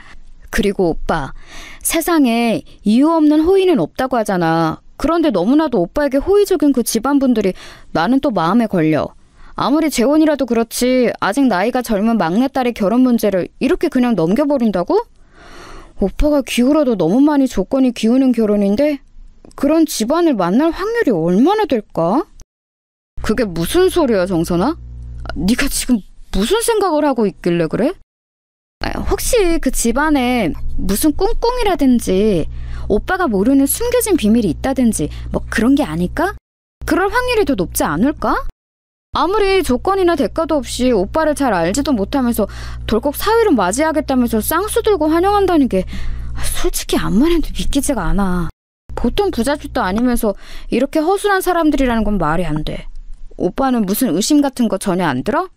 Speaker 3: 그리고 오빠, 세상에 이유 없는 호의는 없다고 하잖아. 그런데 너무나도 오빠에게 호의적인 그 집안분들이 나는 또 마음에 걸려. 아무리 재혼이라도 그렇지 아직 나이가 젊은 막내딸의 결혼 문제를 이렇게 그냥 넘겨버린다고? 오빠가 기울어도 너무 많이 조건이 기우는 결혼인데 그런 집안을 만날 확률이 얼마나 될까? 그게 무슨 소리야, 정선아? 네가 지금 무슨 생각을 하고 있길래 그래? 혹시 그 집안에 무슨 꿍꿍이라든지 오빠가 모르는 숨겨진 비밀이 있다든지 뭐 그런 게 아닐까? 그럴 확률이 더 높지 않을까? 아무리 조건이나 대가도 없이 오빠를 잘 알지도 못하면서 돌꼭 사위를 맞이하겠다면서 쌍수 들고 환영한다는 게 솔직히 암만 해도 믿기지가 않아. 보통 부잣집도 아니면서 이렇게 허술한 사람들이라는 건 말이 안 돼. 오빠는 무슨 의심 같은 거 전혀 안 들어?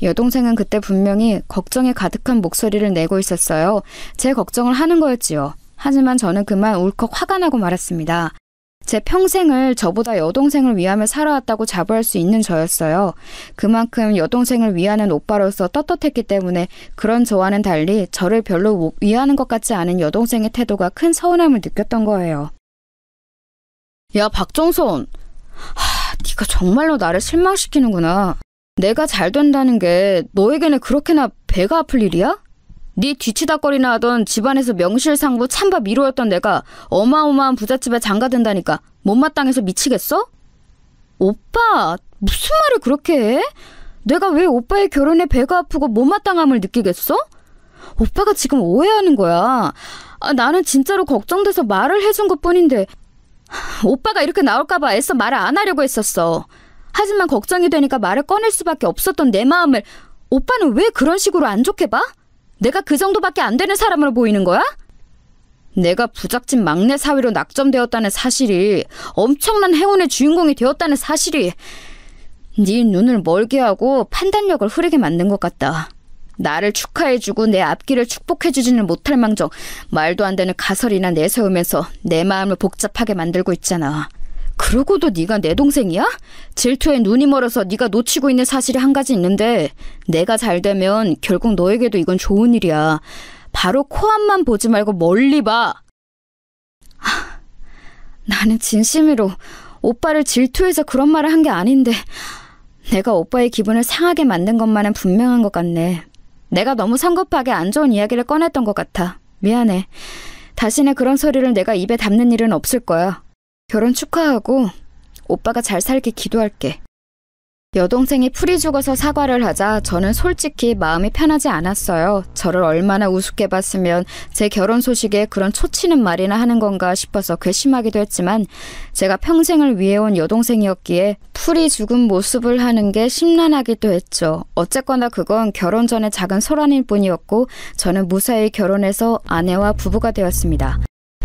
Speaker 3: 여동생은 그때 분명히 걱정에 가득한 목소리를 내고 있었어요. 제 걱정을 하는 거였지요. 하지만 저는 그만 울컥 화가 나고 말았습니다. 제 평생을 저보다 여동생을 위하며 살아왔다고 자부할 수 있는 저였어요. 그만큼 여동생을 위하는 오빠로서 떳떳했기 때문에 그런 저와는 달리 저를 별로 위하는 것 같지 않은 여동생의 태도가 큰 서운함을 느꼈던 거예요. 야, 박정선. 네가 정말로 나를 실망시키는구나. 내가 잘 된다는 게 너에게는 그렇게나 배가 아플 일이야? 네 뒤치다거리나 하던 집안에서 명실상부 찬밥 1호였던 내가 어마어마한 부잣집에 장가든다니까 못마땅해서 미치겠어? 오빠, 무슨 말을 그렇게 해? 내가 왜 오빠의 결혼에 배가 아프고 못마땅함을 느끼겠어? 오빠가 지금 오해하는 거야. 나는 진짜로 걱정돼서 말을 해준 것뿐인데 오빠가 이렇게 나올까봐 애써 말을 안 하려고 했었어. 하지만 걱정이 되니까 말을 꺼낼 수밖에 없었던 내 마음을 오빠는 왜 그런 식으로 안 좋게 봐? 내가 그 정도밖에 안 되는 사람으로 보이는 거야? 내가 부잣집 막내 사위로 낙점되었다는 사실이, 엄청난 행운의 주인공이 되었다는 사실이 네 눈을 멀게 하고 판단력을 흐리게 만든 것 같다. 나를 축하해주고 내 앞길을 축복해주지는 못할 망정 말도 안 되는 가설이나 내세우면서 내 마음을 복잡하게 만들고 있잖아. 그러고도 네가 내 동생이야? 질투에 눈이 멀어서 네가 놓치고 있는 사실이 한 가지 있는데 내가 잘 되면 결국 너에게도 이건 좋은 일이야. 바로 코앞만 보지 말고 멀리 봐. 나는 진심으로 오빠를 질투해서 그런 말을 한 게 아닌데 내가 오빠의 기분을 상하게 만든 것만은 분명한 것 같네. 내가 너무 성급하게 안 좋은 이야기를 꺼냈던 것 같아. 미안해. 다시는 그런 소리를 내가 입에 담는 일은 없을 거야. 결혼 축하하고 오빠가 잘 살게 기도할게. 여동생이 풀이 죽어서 사과를 하자 저는 솔직히 마음이 편하지 않았어요. 저를 얼마나 우습게 봤으면 제 결혼 소식에 그런 초치는 말이나 하는 건가 싶어서 괘씸하기도 했지만 제가 평생을 위해온 여동생이었기에 풀이 죽은 모습을 하는 게 심란하기도 했죠. 어쨌거나 그건 결혼 전에 작은 소란일 뿐이었고 저는 무사히 결혼해서 아내와 부부가 되었습니다.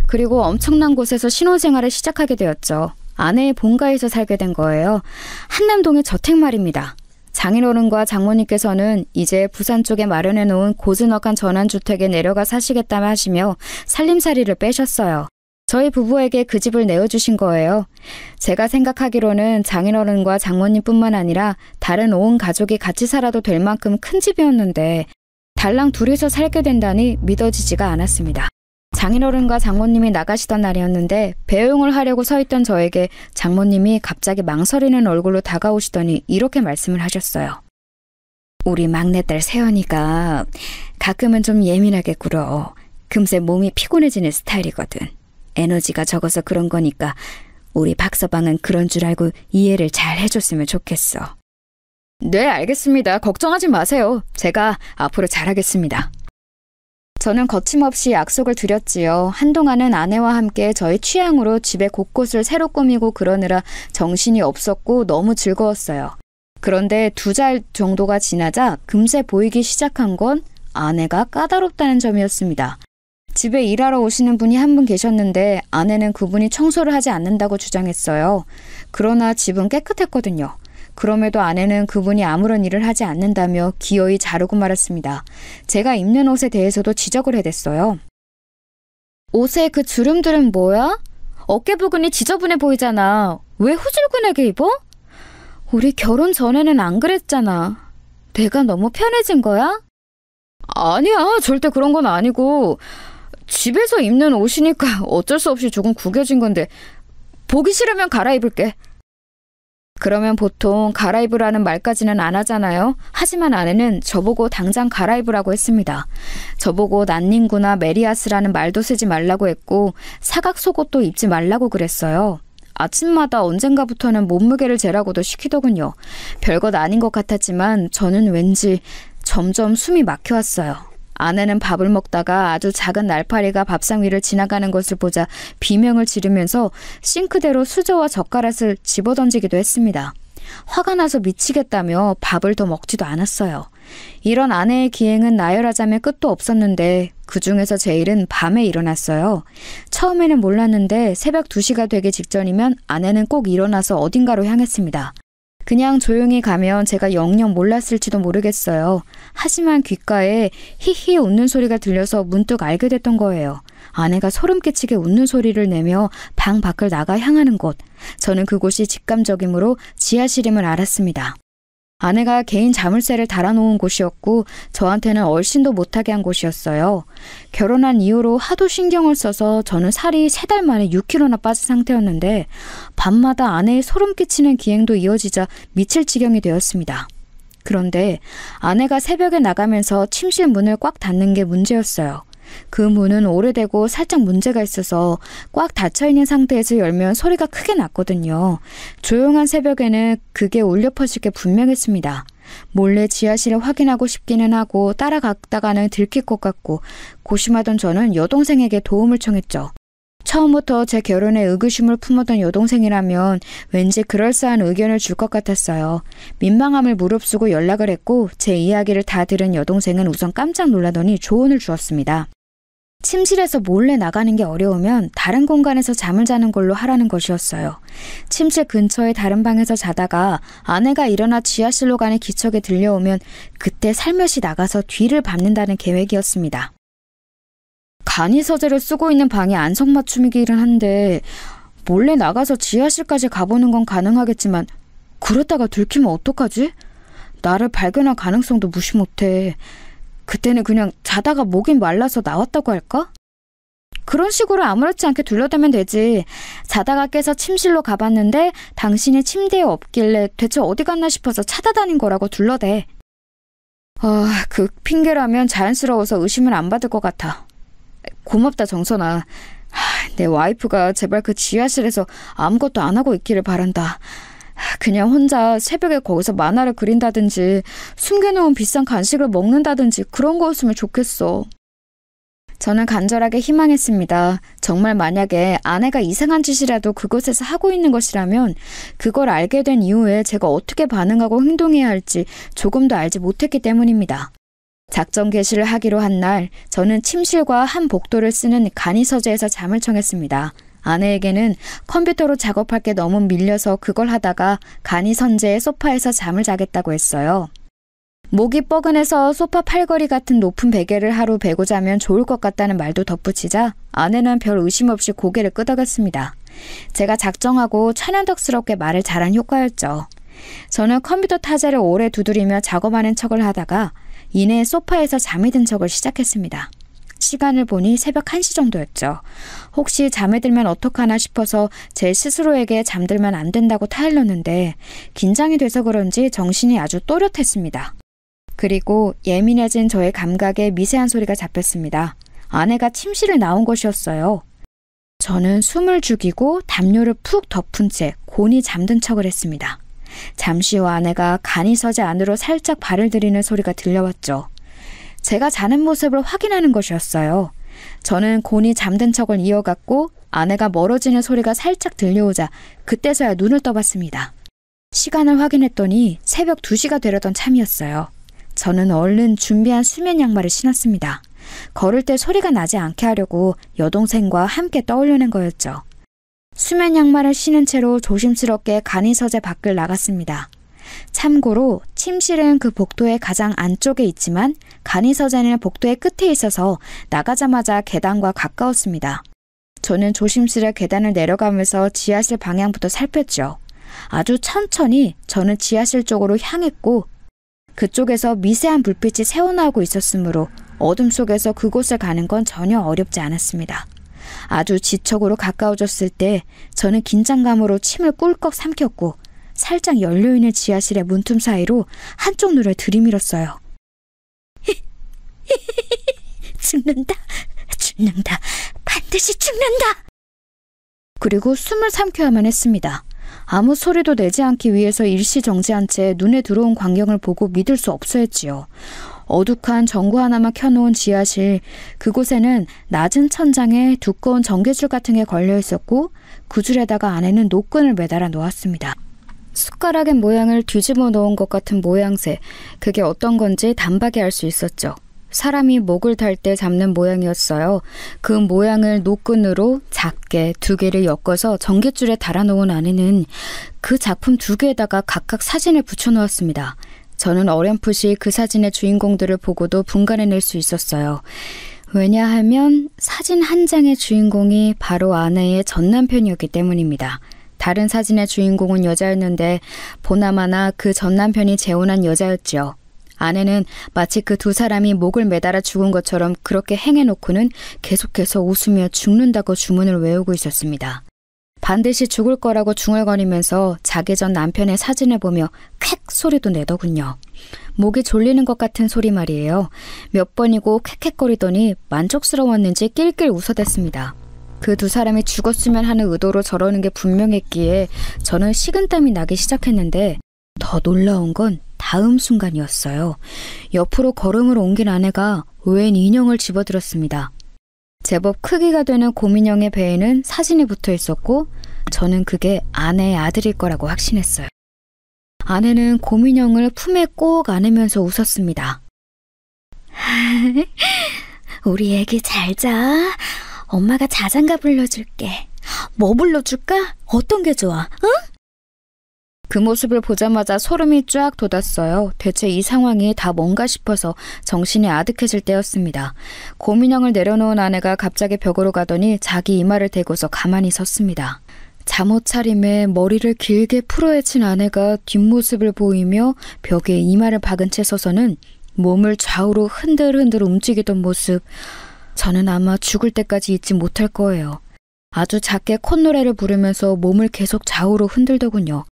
Speaker 3: 그리고 엄청난 곳에서 신혼생활을 시작하게 되었죠. 아내의 본가에서 살게 된 거예요. 한남동의 저택 말입니다. 장인어른과 장모님께서는 이제 부산 쪽에 마련해 놓은 고즈넉한 전환주택에 내려가 사시겠다며 하시며 살림살이를 빼셨어요. 저희 부부에게 그 집을 내어주신 거예요. 제가 생각하기로는 장인어른과 장모님뿐만 아니라 다른 온 가족이 같이 살아도 될 만큼 큰 집이었는데 달랑 둘이서 살게 된다니 믿어지지가 않았습니다. 장인어른과 장모님이 나가시던 날이었는데 배웅을 하려고 서 있던 저에게 장모님이 갑자기 망설이는 얼굴로 다가오시더니 이렇게 말씀을 하셨어요. 우리 막내딸 세연이가 가끔은 좀 예민하게 굴어. 금세 몸이 피곤해지는 스타일이거든. 에너지가 적어서 그런 거니까 우리 박서방은 그런 줄 알고 이해를 잘 해줬으면 좋겠어. 네, 알겠습니다. 걱정하지 마세요. 제가 앞으로 잘하겠습니다. 저는 거침없이 약속을 드렸지요. 한동안은 아내와 함께 저희 취향으로 집의 곳곳을 새로 꾸미고 그러느라 정신이 없었고 너무 즐거웠어요. 그런데 2달 정도가 지나자 금세 보이기 시작한 건 아내가 까다롭다는 점이었습니다. 집에 일하러 오시는 분이 한 분 계셨는데 아내는 그분이 청소를 하지 않는다고 주장했어요. 그러나 집은 깨끗했거든요. 그럼에도 아내는 그분이 아무런 일을 하지 않는다며 기어이 자르고 말았습니다. 제가 입는 옷에 대해서도 지적을 해댔어요. 옷에 그 주름들은 뭐야? 어깨 부분이 지저분해 보이잖아. 왜 후줄근하게 입어? 우리 결혼 전에는 안 그랬잖아. 내가 너무 편해진 거야? 아니야, 절대 그런 건 아니고 집에서 입는 옷이니까 어쩔 수 없이 조금 구겨진 건데 보기 싫으면 갈아입을게. 그러면 보통 갈아입으라는 말까지는 안 하잖아요. 하지만 아내는 저보고 당장 갈아입으라고 했습니다. 저보고 난닝구나 메리아스라는 말도 쓰지 말라고 했고 사각 속옷도 입지 말라고 그랬어요. 아침마다 언젠가부터는 몸무게를 재라고도 시키더군요. 별것 아닌 것 같았지만 저는 왠지 점점 숨이 막혀왔어요. 아내는 밥을 먹다가 아주 작은 날파리가 밥상 위를 지나가는 것을 보자 비명을 지르면서 싱크대로 수저와 젓가락을 집어던지기도 했습니다. 화가 나서 미치겠다며 밥을 더 먹지도 않았어요. 이런 아내의 기행은 나열하자면 끝도 없었는데 그중에서 제일은 밤에 일어났어요. 처음에는 몰랐는데 새벽 2시가 되기 직전이면 아내는 꼭 일어나서 어딘가로 향했습니다. 그냥 조용히 가면 제가 영영 몰랐을지도 모르겠어요. 하지만 귓가에 히히 웃는 소리가 들려서 문득 알게 됐던 거예요. 아내가 소름 끼치게 웃는 소리를 내며 방 밖을 나가 향하는 곳. 저는 그곳이 직감적이므로 지하실임을 알았습니다. 아내가 개인 자물쇠를 달아놓은 곳이었고 저한테는 얼씬도 못하게 한 곳이었어요. 결혼한 이후로 하도 신경을 써서 저는 살이 3달 만에 6kg나 빠진 상태였는데 밤마다 아내의 소름 끼치는 기행도 이어지자 미칠 지경이 되었습니다. 그런데 아내가 새벽에 나가면서 침실 문을 꽉 닫는 게 문제였어요. 그 문은 오래되고 살짝 문제가 있어서 꽉 닫혀있는 상태에서 열면 소리가 크게 났거든요. 조용한 새벽에는 그게 울려 퍼질 게 분명했습니다. 몰래 지하실을 확인하고 싶기는 하고 따라갔다가는 들킬 것 같고 고심하던 저는 여동생에게 도움을 청했죠. 처음부터 제 결혼에 의구심을 품었던 여동생이라면 왠지 그럴싸한 의견을 줄 것 같았어요. 민망함을 무릅쓰고 연락을 했고 제 이야기를 다 들은 여동생은 우선 깜짝 놀라더니 조언을 주었습니다. 침실에서 몰래 나가는 게 어려우면 다른 공간에서 잠을 자는 걸로 하라는 것이었어요. 침실 근처의 다른 방에서 자다가 아내가 일어나 지하실로 가는 기척에 들려오면 그때 살며시 나가서 뒤를 밟는다는 계획이었습니다. 간이 서재를 쓰고 있는 방이 안성맞춤이기는 한데 몰래 나가서 지하실까지 가보는 건 가능하겠지만 그러다가 들키면 어떡하지? 나를 발견할 가능성도 무시 못해. 그때는 그냥 자다가 목이 말라서 나왔다고 할까? 그런 식으로 아무렇지 않게 둘러대면 되지. 자다가 깨서 침실로 가봤는데 당신이 침대에 없길래 대체 어디 갔나 싶어서 찾아다닌 거라고 둘러대. 그 핑계라면 자연스러워서 의심을 안 받을 것 같아. 고맙다 정선아. 내 와이프가 제발 그 지하실에서 아무것도 안 하고 있기를 바란다. 그냥 혼자 새벽에 거기서 만화를 그린다든지 숨겨놓은 비싼 간식을 먹는다든지 그런 거였으면 좋겠어. 저는 간절하게 희망했습니다. 정말 만약에 아내가 이상한 짓이라도 그곳에서 하고 있는 것이라면 그걸 알게 된 이후에 제가 어떻게 반응하고 행동해야 할지 조금도 알지 못했기 때문입니다. 작전 개시를 하기로 한 날 저는 침실과 한 복도를 쓰는 간이서재에서 잠을 청했습니다. 아내에게는 컴퓨터로 작업할 게 너무 밀려서 그걸 하다가 간이선재의 소파에서 잠을 자겠다고 했어요. 목이 뻐근해서 소파 팔걸이 같은 높은 베개를 하루 베고 자면 좋을 것 같다는 말도 덧붙이자 아내는 별 의심 없이 고개를 끄덕였습니다. 제가 작정하고 천연덕스럽게 말을 잘한 효과였죠. 저는 컴퓨터 타자를 오래 두드리며 작업하는 척을 하다가 이내 소파에서 잠이 든 척을 시작했습니다. 시간을 보니 새벽 1시 정도였죠. 혹시 잠에 들면 어떡하나 싶어서 제 스스로에게 잠들면 안 된다고 타일렀는데 긴장이 돼서 그런지 정신이 아주 또렷했습니다. 그리고 예민해진 저의 감각에 미세한 소리가 잡혔습니다. 아내가 침실을 나온 것이었어요. 저는 숨을 죽이고 담요를 푹 덮은 채 곤히 잠든 척을 했습니다. 잠시 후 아내가 간이서재 안으로 살짝 발을 들이는 소리가 들려왔죠. 제가 자는 모습을 확인하는 것이었어요. 저는 곤히 잠든 척을 이어갔고 아내가 멀어지는 소리가 살짝 들려오자 그때서야 눈을 떠봤습니다. 시간을 확인했더니 새벽 2시가 되려던 참이었어요. 저는 얼른 준비한 수면 양말을 신었습니다. 걸을 때 소리가 나지 않게 하려고 여동생과 함께 떠올려낸 거였죠. 수면 양말을 신은 채로 조심스럽게 간이서재 밖을 나갔습니다. 참고로 침실은 그 복도의 가장 안쪽에 있지만 간이서재는 복도의 끝에 있어서 나가자마자 계단과 가까웠습니다. 저는 조심스레 계단을 내려가면서 지하실 방향부터 살폈죠. 아주 천천히 저는 지하실 쪽으로 향했고 그쪽에서 미세한 불빛이 새어나오고 있었으므로 어둠 속에서 그곳을 가는 건 전혀 어렵지 않았습니다. 아주 지척으로 가까워졌을 때 저는 긴장감으로 침을 꿀꺽 삼켰고 살짝 열려있는 지하실의 문틈 사이로 한쪽 눈을 들이밀었어요. 죽는다. 반드시 죽는다. 그리고 숨을 삼켜야만 했습니다. 아무 소리도 내지 않기 위해서 일시정지한 채 눈에 들어온 광경을 보고 믿을 수 없어 했지요. 어둑한 전구 하나만 켜놓은 지하실, 그곳에는 낮은 천장에 두꺼운 전개줄 같은 게 걸려 있었고 그 줄에다가 안에는 노끈을 매달아 놓았습니다. 숟가락의 모양을 뒤집어 놓은 것 같은 모양새, 그게 어떤 건지 단박에 알 수 있었죠. 사람이 목을 탈 때 잡는 모양이었어요. 그 모양을 노끈으로 작게 2개를 엮어서 전깃줄에 달아놓은 안에는 그 작품 2개에다가 각각 사진을 붙여놓았습니다. 저는 어렴풋이 그 사진의 주인공들을 보고도 분간해낼 수 있었어요. 왜냐하면 사진 한 장의 주인공이 바로 아내의 전남편이었기 때문입니다. 다른 사진의 주인공은 여자였는데 보나마나 그 전남편이 재혼한 여자였지요. 아내는 마치 그 2 사람이 목을 매달아 죽은 것처럼 그렇게 행해놓고는 계속해서 웃으며 죽는다고 주문을 외우고 있었습니다. 반드시 죽을 거라고 중얼거리면서 자기 전 남편의 사진을 보며 캑 소리도 내더군요. 목이 졸리는 것 같은 소리 말이에요. 몇 번이고 캑캑거리더니 만족스러웠는지 낄낄 웃어댔습니다. 그 2 사람이 죽었으면 하는 의도로 저러는 게 분명했기에 저는 식은땀이 나기 시작했는데 더 놀라운 건 다음 순간이었어요. 옆으로 걸음을 옮긴 아내가 웬 인형을 집어들었습니다. 제법 크기가 되는 곰인형의 배에는 사진이 붙어 있었고 저는 그게 아내의 아들일 거라고 확신했어요. 아내는 곰인형을 품에 꼭 안으면서 웃었습니다. 우리 애기 잘 자. 엄마가 자장가 불러줄게. 뭐 불러줄까? 어떤 게 좋아? 응? 그 모습을 보자마자 소름이 쫙 돋았어요. 대체 이 상황이 다 뭔가 싶어서 정신이 아득해질 때였습니다. 곰인형을 내려놓은 아내가 갑자기 벽으로 가더니 자기 이마를 대고서 가만히 섰습니다. 잠옷 차림에 머리를 길게 풀어헤친 아내가 뒷모습을 보이며 벽에 이마를 박은 채 서서는 몸을 좌우로 흔들흔들 움직이던 모습, 저는 아마 죽을 때까지 잊지 못할 거예요. 아주 작게 콧노래를 부르면서 몸을 계속 좌우로 흔들더군요.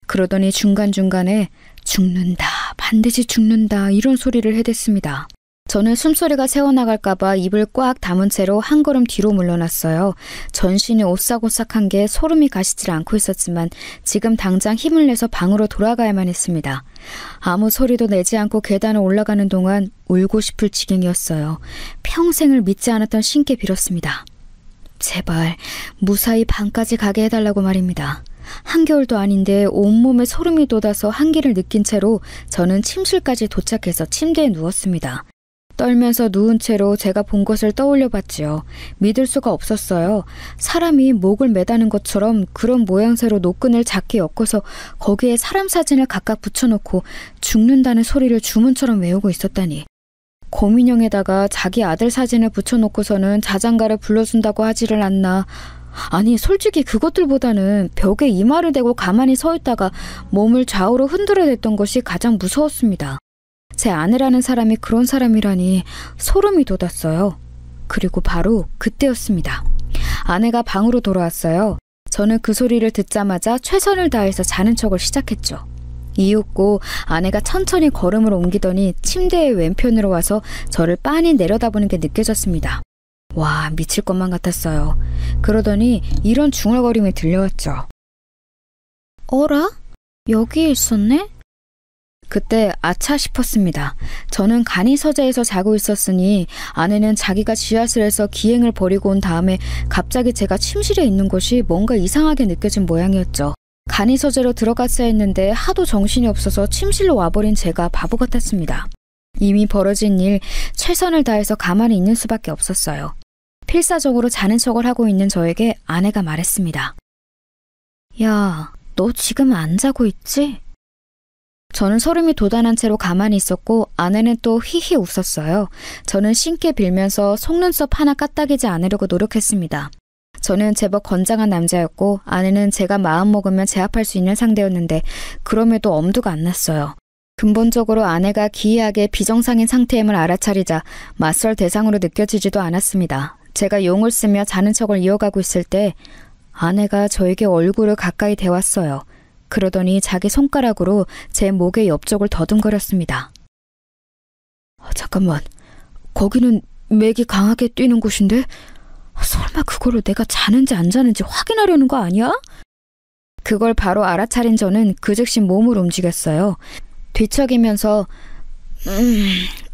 Speaker 3: 그러더니 중간중간에 죽는다, 반드시 죽는다 이런 소리를 해댔습니다. 저는 숨소리가 새어나갈까봐 입을 꽉 다문 채로 한 걸음 뒤로 물러났어요. 전신이 오싹오싹한 게 소름이 가시질 않고 있었지만 지금 당장 힘을 내서 방으로 돌아가야만 했습니다. 아무 소리도 내지 않고 계단을 올라가는 동안 울고 싶을 지경이었어요. 평생을 믿지 않았던 신께 빌었습니다. 제발 무사히 방까지 가게 해달라고 말입니다. 한겨울도 아닌데 온몸에 소름이 돋아서 한기를 느낀 채로 저는 침실까지 도착해서 침대에 누웠습니다. 떨면서 누운 채로 제가 본 것을 떠올려 봤지요. 믿을 수가 없었어요. 사람이 목을 매다는 것처럼 그런 모양새로 노끈을 작게 엮어서 거기에 사람 사진을 각각 붙여놓고 죽는다는 소리를 주문처럼 외우고 있었다니. 곰인형에다가 자기 아들 사진을 붙여놓고서는 자장가를 불러준다고 하지를 않나. 아니 솔직히 그것들보다는 벽에 이마를 대고 가만히 서 있다가 몸을 좌우로 흔들어댔던 것이 가장 무서웠습니다. 제 아내라는 사람이 그런 사람이라니 소름이 돋았어요. 그리고 바로 그때였습니다. 아내가 방으로 돌아왔어요. 저는 그 소리를 듣자마자 최선을 다해서 자는 척을 시작했죠. 이윽고 아내가 천천히 걸음을 옮기더니 침대의 왼편으로 와서 저를 빤히 내려다보는 게 느껴졌습니다. 와, 미칠 것만 같았어요. 그러더니 이런 중얼거림이 들려왔죠. 어라? 여기에 있었네? 그때 아차 싶었습니다. 저는 간이 서재에서 자고 있었으니 아내는 자기가 지하실에서 기행을 벌이고 온 다음에 갑자기 제가 침실에 있는 것이 뭔가 이상하게 느껴진 모양이었죠. 간이 서재로 들어갔어야 했는데 하도 정신이 없어서 침실로 와버린 제가 바보 같았습니다. 이미 벌어진 일, 최선을 다해서 가만히 있는 수밖에 없었어요. 필사적으로 자는 척을 하고 있는 저에게 아내가 말했습니다. 야, 너 지금 안 자고 있지? 저는 소름이 돋아난 채로 가만히 있었고 아내는 또 히히 웃었어요. 저는 신께 빌면서 속눈썹 하나 까딱이지 않으려고 노력했습니다. 저는 제법 건장한 남자였고 아내는 제가 마음먹으면 제압할 수 있는 상대였는데 그럼에도 엄두가 안 났어요. 근본적으로 아내가 기이하게 비정상인 상태임을 알아차리자 맞설 대상으로 느껴지지도 않았습니다. 제가 용을 쓰며 자는 척을 이어가고 있을 때 아내가 저에게 얼굴을 가까이 대왔어요. 그러더니 자기 손가락으로 제 목의 옆쪽을 더듬거렸습니다. 잠깐만, 거기는 맥이 강하게 뛰는 곳인데 설마 그걸로 내가 자는지 안 자는지 확인하려는 거 아니야? 그걸 바로 알아차린 저는 그 즉시 몸을 움직였어요. 뒤척이면서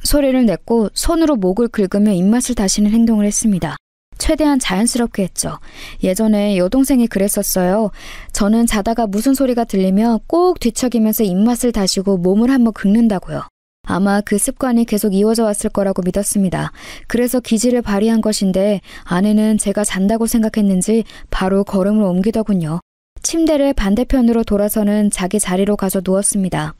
Speaker 3: 소리를 냈고 손으로 목을 긁으며 입맛을 다시는 행동을 했습니다. 최대한 자연스럽게 했죠. 예전에 여동생이 그랬었어요. 저는 자다가 무슨 소리가 들리며 꼭 뒤척이면서 입맛을 다시고 몸을 한번 긁는다고요. 아마 그 습관이 계속 이어져 왔을 거라고 믿었습니다. 그래서 기지를 발휘한 것인데 아내는 제가 잔다고 생각했는지 바로 걸음을 옮기더군요. 침대를 반대편으로 돌아서는 자기 자리로 가서 누웠습니다.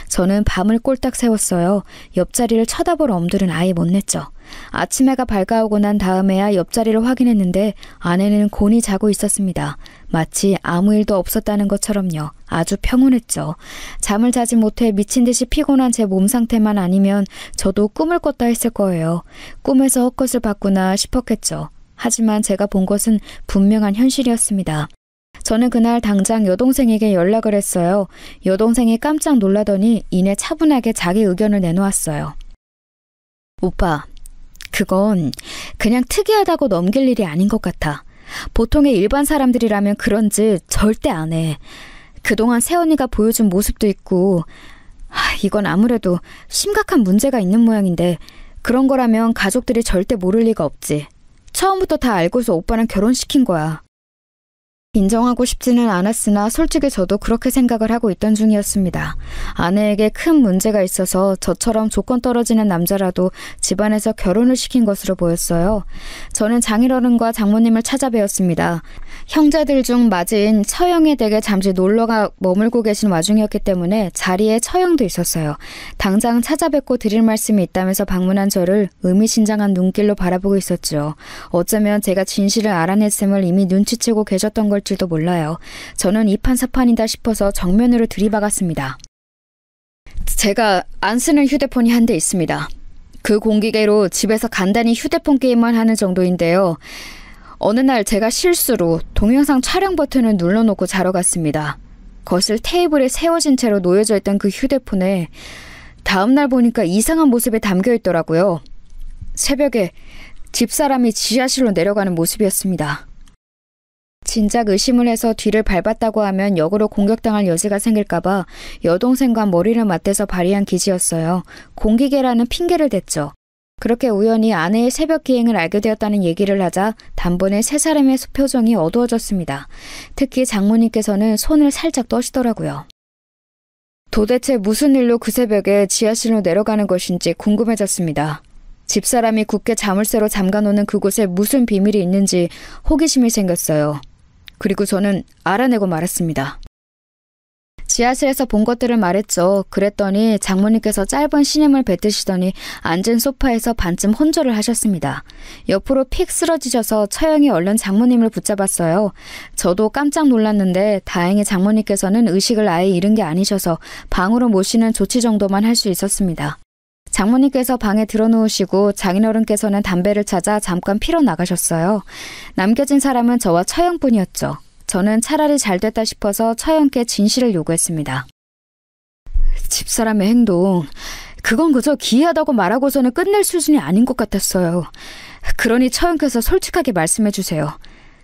Speaker 3: 저는 밤을 꼴딱 새웠어요. 옆자리를 쳐다볼 엄두는 아예 못 냈죠. 아침 해가 밝아오고 난 다음에야 옆자리를 확인했는데 아내는 곤히 자고 있었습니다. 마치 아무 일도 없었다는 것처럼요. 아주 평온했죠. 잠을 자지 못해 미친 듯이 피곤한 제 몸 상태만 아니면 저도 꿈을 꿨다 했을 거예요. 꿈에서 헛것을 봤구나 싶었겠죠. 하지만 제가 본 것은 분명한 현실이었습니다. 저는 그날 당장 여동생에게 연락을 했어요. 여동생이 깜짝 놀라더니 이내 차분하게 자기 의견을 내놓았어요. 오빠, 그건 그냥 특이하다고 넘길 일이 아닌 것 같아. 보통의 일반 사람들이라면 그런 짓 절대 안 해. 그동안 새언니가 보여준 모습도 있고 이건 아무래도 심각한 문제가 있는 모양인데 그런 거라면 가족들이 절대 모를 리가 없지. 처음부터 다 알고서 오빠랑 결혼시킨 거야. 인정하고 싶지는 않았으나 솔직히 저도 그렇게 생각을 하고 있던 중이었습니다. 아내에게 큰 문제가 있어서 저처럼 조건 떨어지는 남자라도 집안에서 결혼을 시킨 것으로 보였어요. 저는 장인어른과 장모님을 찾아뵈었습니다. 형제들 중 맞이인 처형의 댁에 잠시 놀러가 머물고 계신 와중이었기 때문에 자리에 처형도 있었어요. 당장 찾아뵙고 드릴 말씀이 있다면서 방문한 저를 의미심장한 눈길로 바라보고 있었죠. 어쩌면 제가 진실을 알아냈음을 이미 눈치채고 계셨던 걸지도 몰라요. 저는 이판사판이다 싶어서 정면으로 들이박았습니다. 제가 안 쓰는 휴대폰이 한 대 있습니다. 그 공기계로 집에서 간단히 휴대폰 게임만 하는 정도인데요. 어느 날 제가 실수로 동영상 촬영 버튼을 눌러놓고 자러 갔습니다. 거실 테이블에 세워진 채로 놓여져 있던 그 휴대폰에 다음날 보니까 이상한 모습이 담겨 있더라고요. 새벽에 집사람이 지하실로 내려가는 모습이었습니다. 진작 의심을 해서 뒤를 밟았다고 하면 역으로 공격당할 여지가 생길까봐 여동생과 머리를 맞대서 발휘한 기지였어요. 공기계라는 핑계를 댔죠. 그렇게 우연히 아내의 새벽 기행을 알게 되었다는 얘기를 하자 단번에 세 사람의 표정이 어두워졌습니다. 특히 장모님께서는 손을 살짝 떠시더라고요. 도대체 무슨 일로 그 새벽에 지하실로 내려가는 것인지 궁금해졌습니다. 집사람이 굳게 자물쇠로 잠가놓는 그곳에 무슨 비밀이 있는지 호기심이 생겼어요. 그리고 저는 알아내고 말았습니다. 지하실에서 본 것들을 말했죠. 그랬더니 장모님께서 짧은 신음을 뱉으시더니 앉은 소파에서 반쯤 혼절을 하셨습니다. 옆으로 픽 쓰러지셔서 처형이 얼른 장모님을 붙잡았어요. 저도 깜짝 놀랐는데 다행히 장모님께서는 의식을 아예 잃은 게 아니셔서 방으로 모시는 조치 정도만 할 수 있었습니다. 장모님께서 방에 들어놓으시고 장인어른께서는 담배를 찾아 잠깐 피러 나가셨어요. 남겨진 사람은 저와 처형뿐이었죠. 저는 차라리 잘 됐다 싶어서 처형께 진실을 요구했습니다. 집사람의 행동, 그건 그저 기이하다고 말하고서는 끝낼 수준이 아닌 것 같았어요. 그러니 처형께서 솔직하게 말씀해 주세요.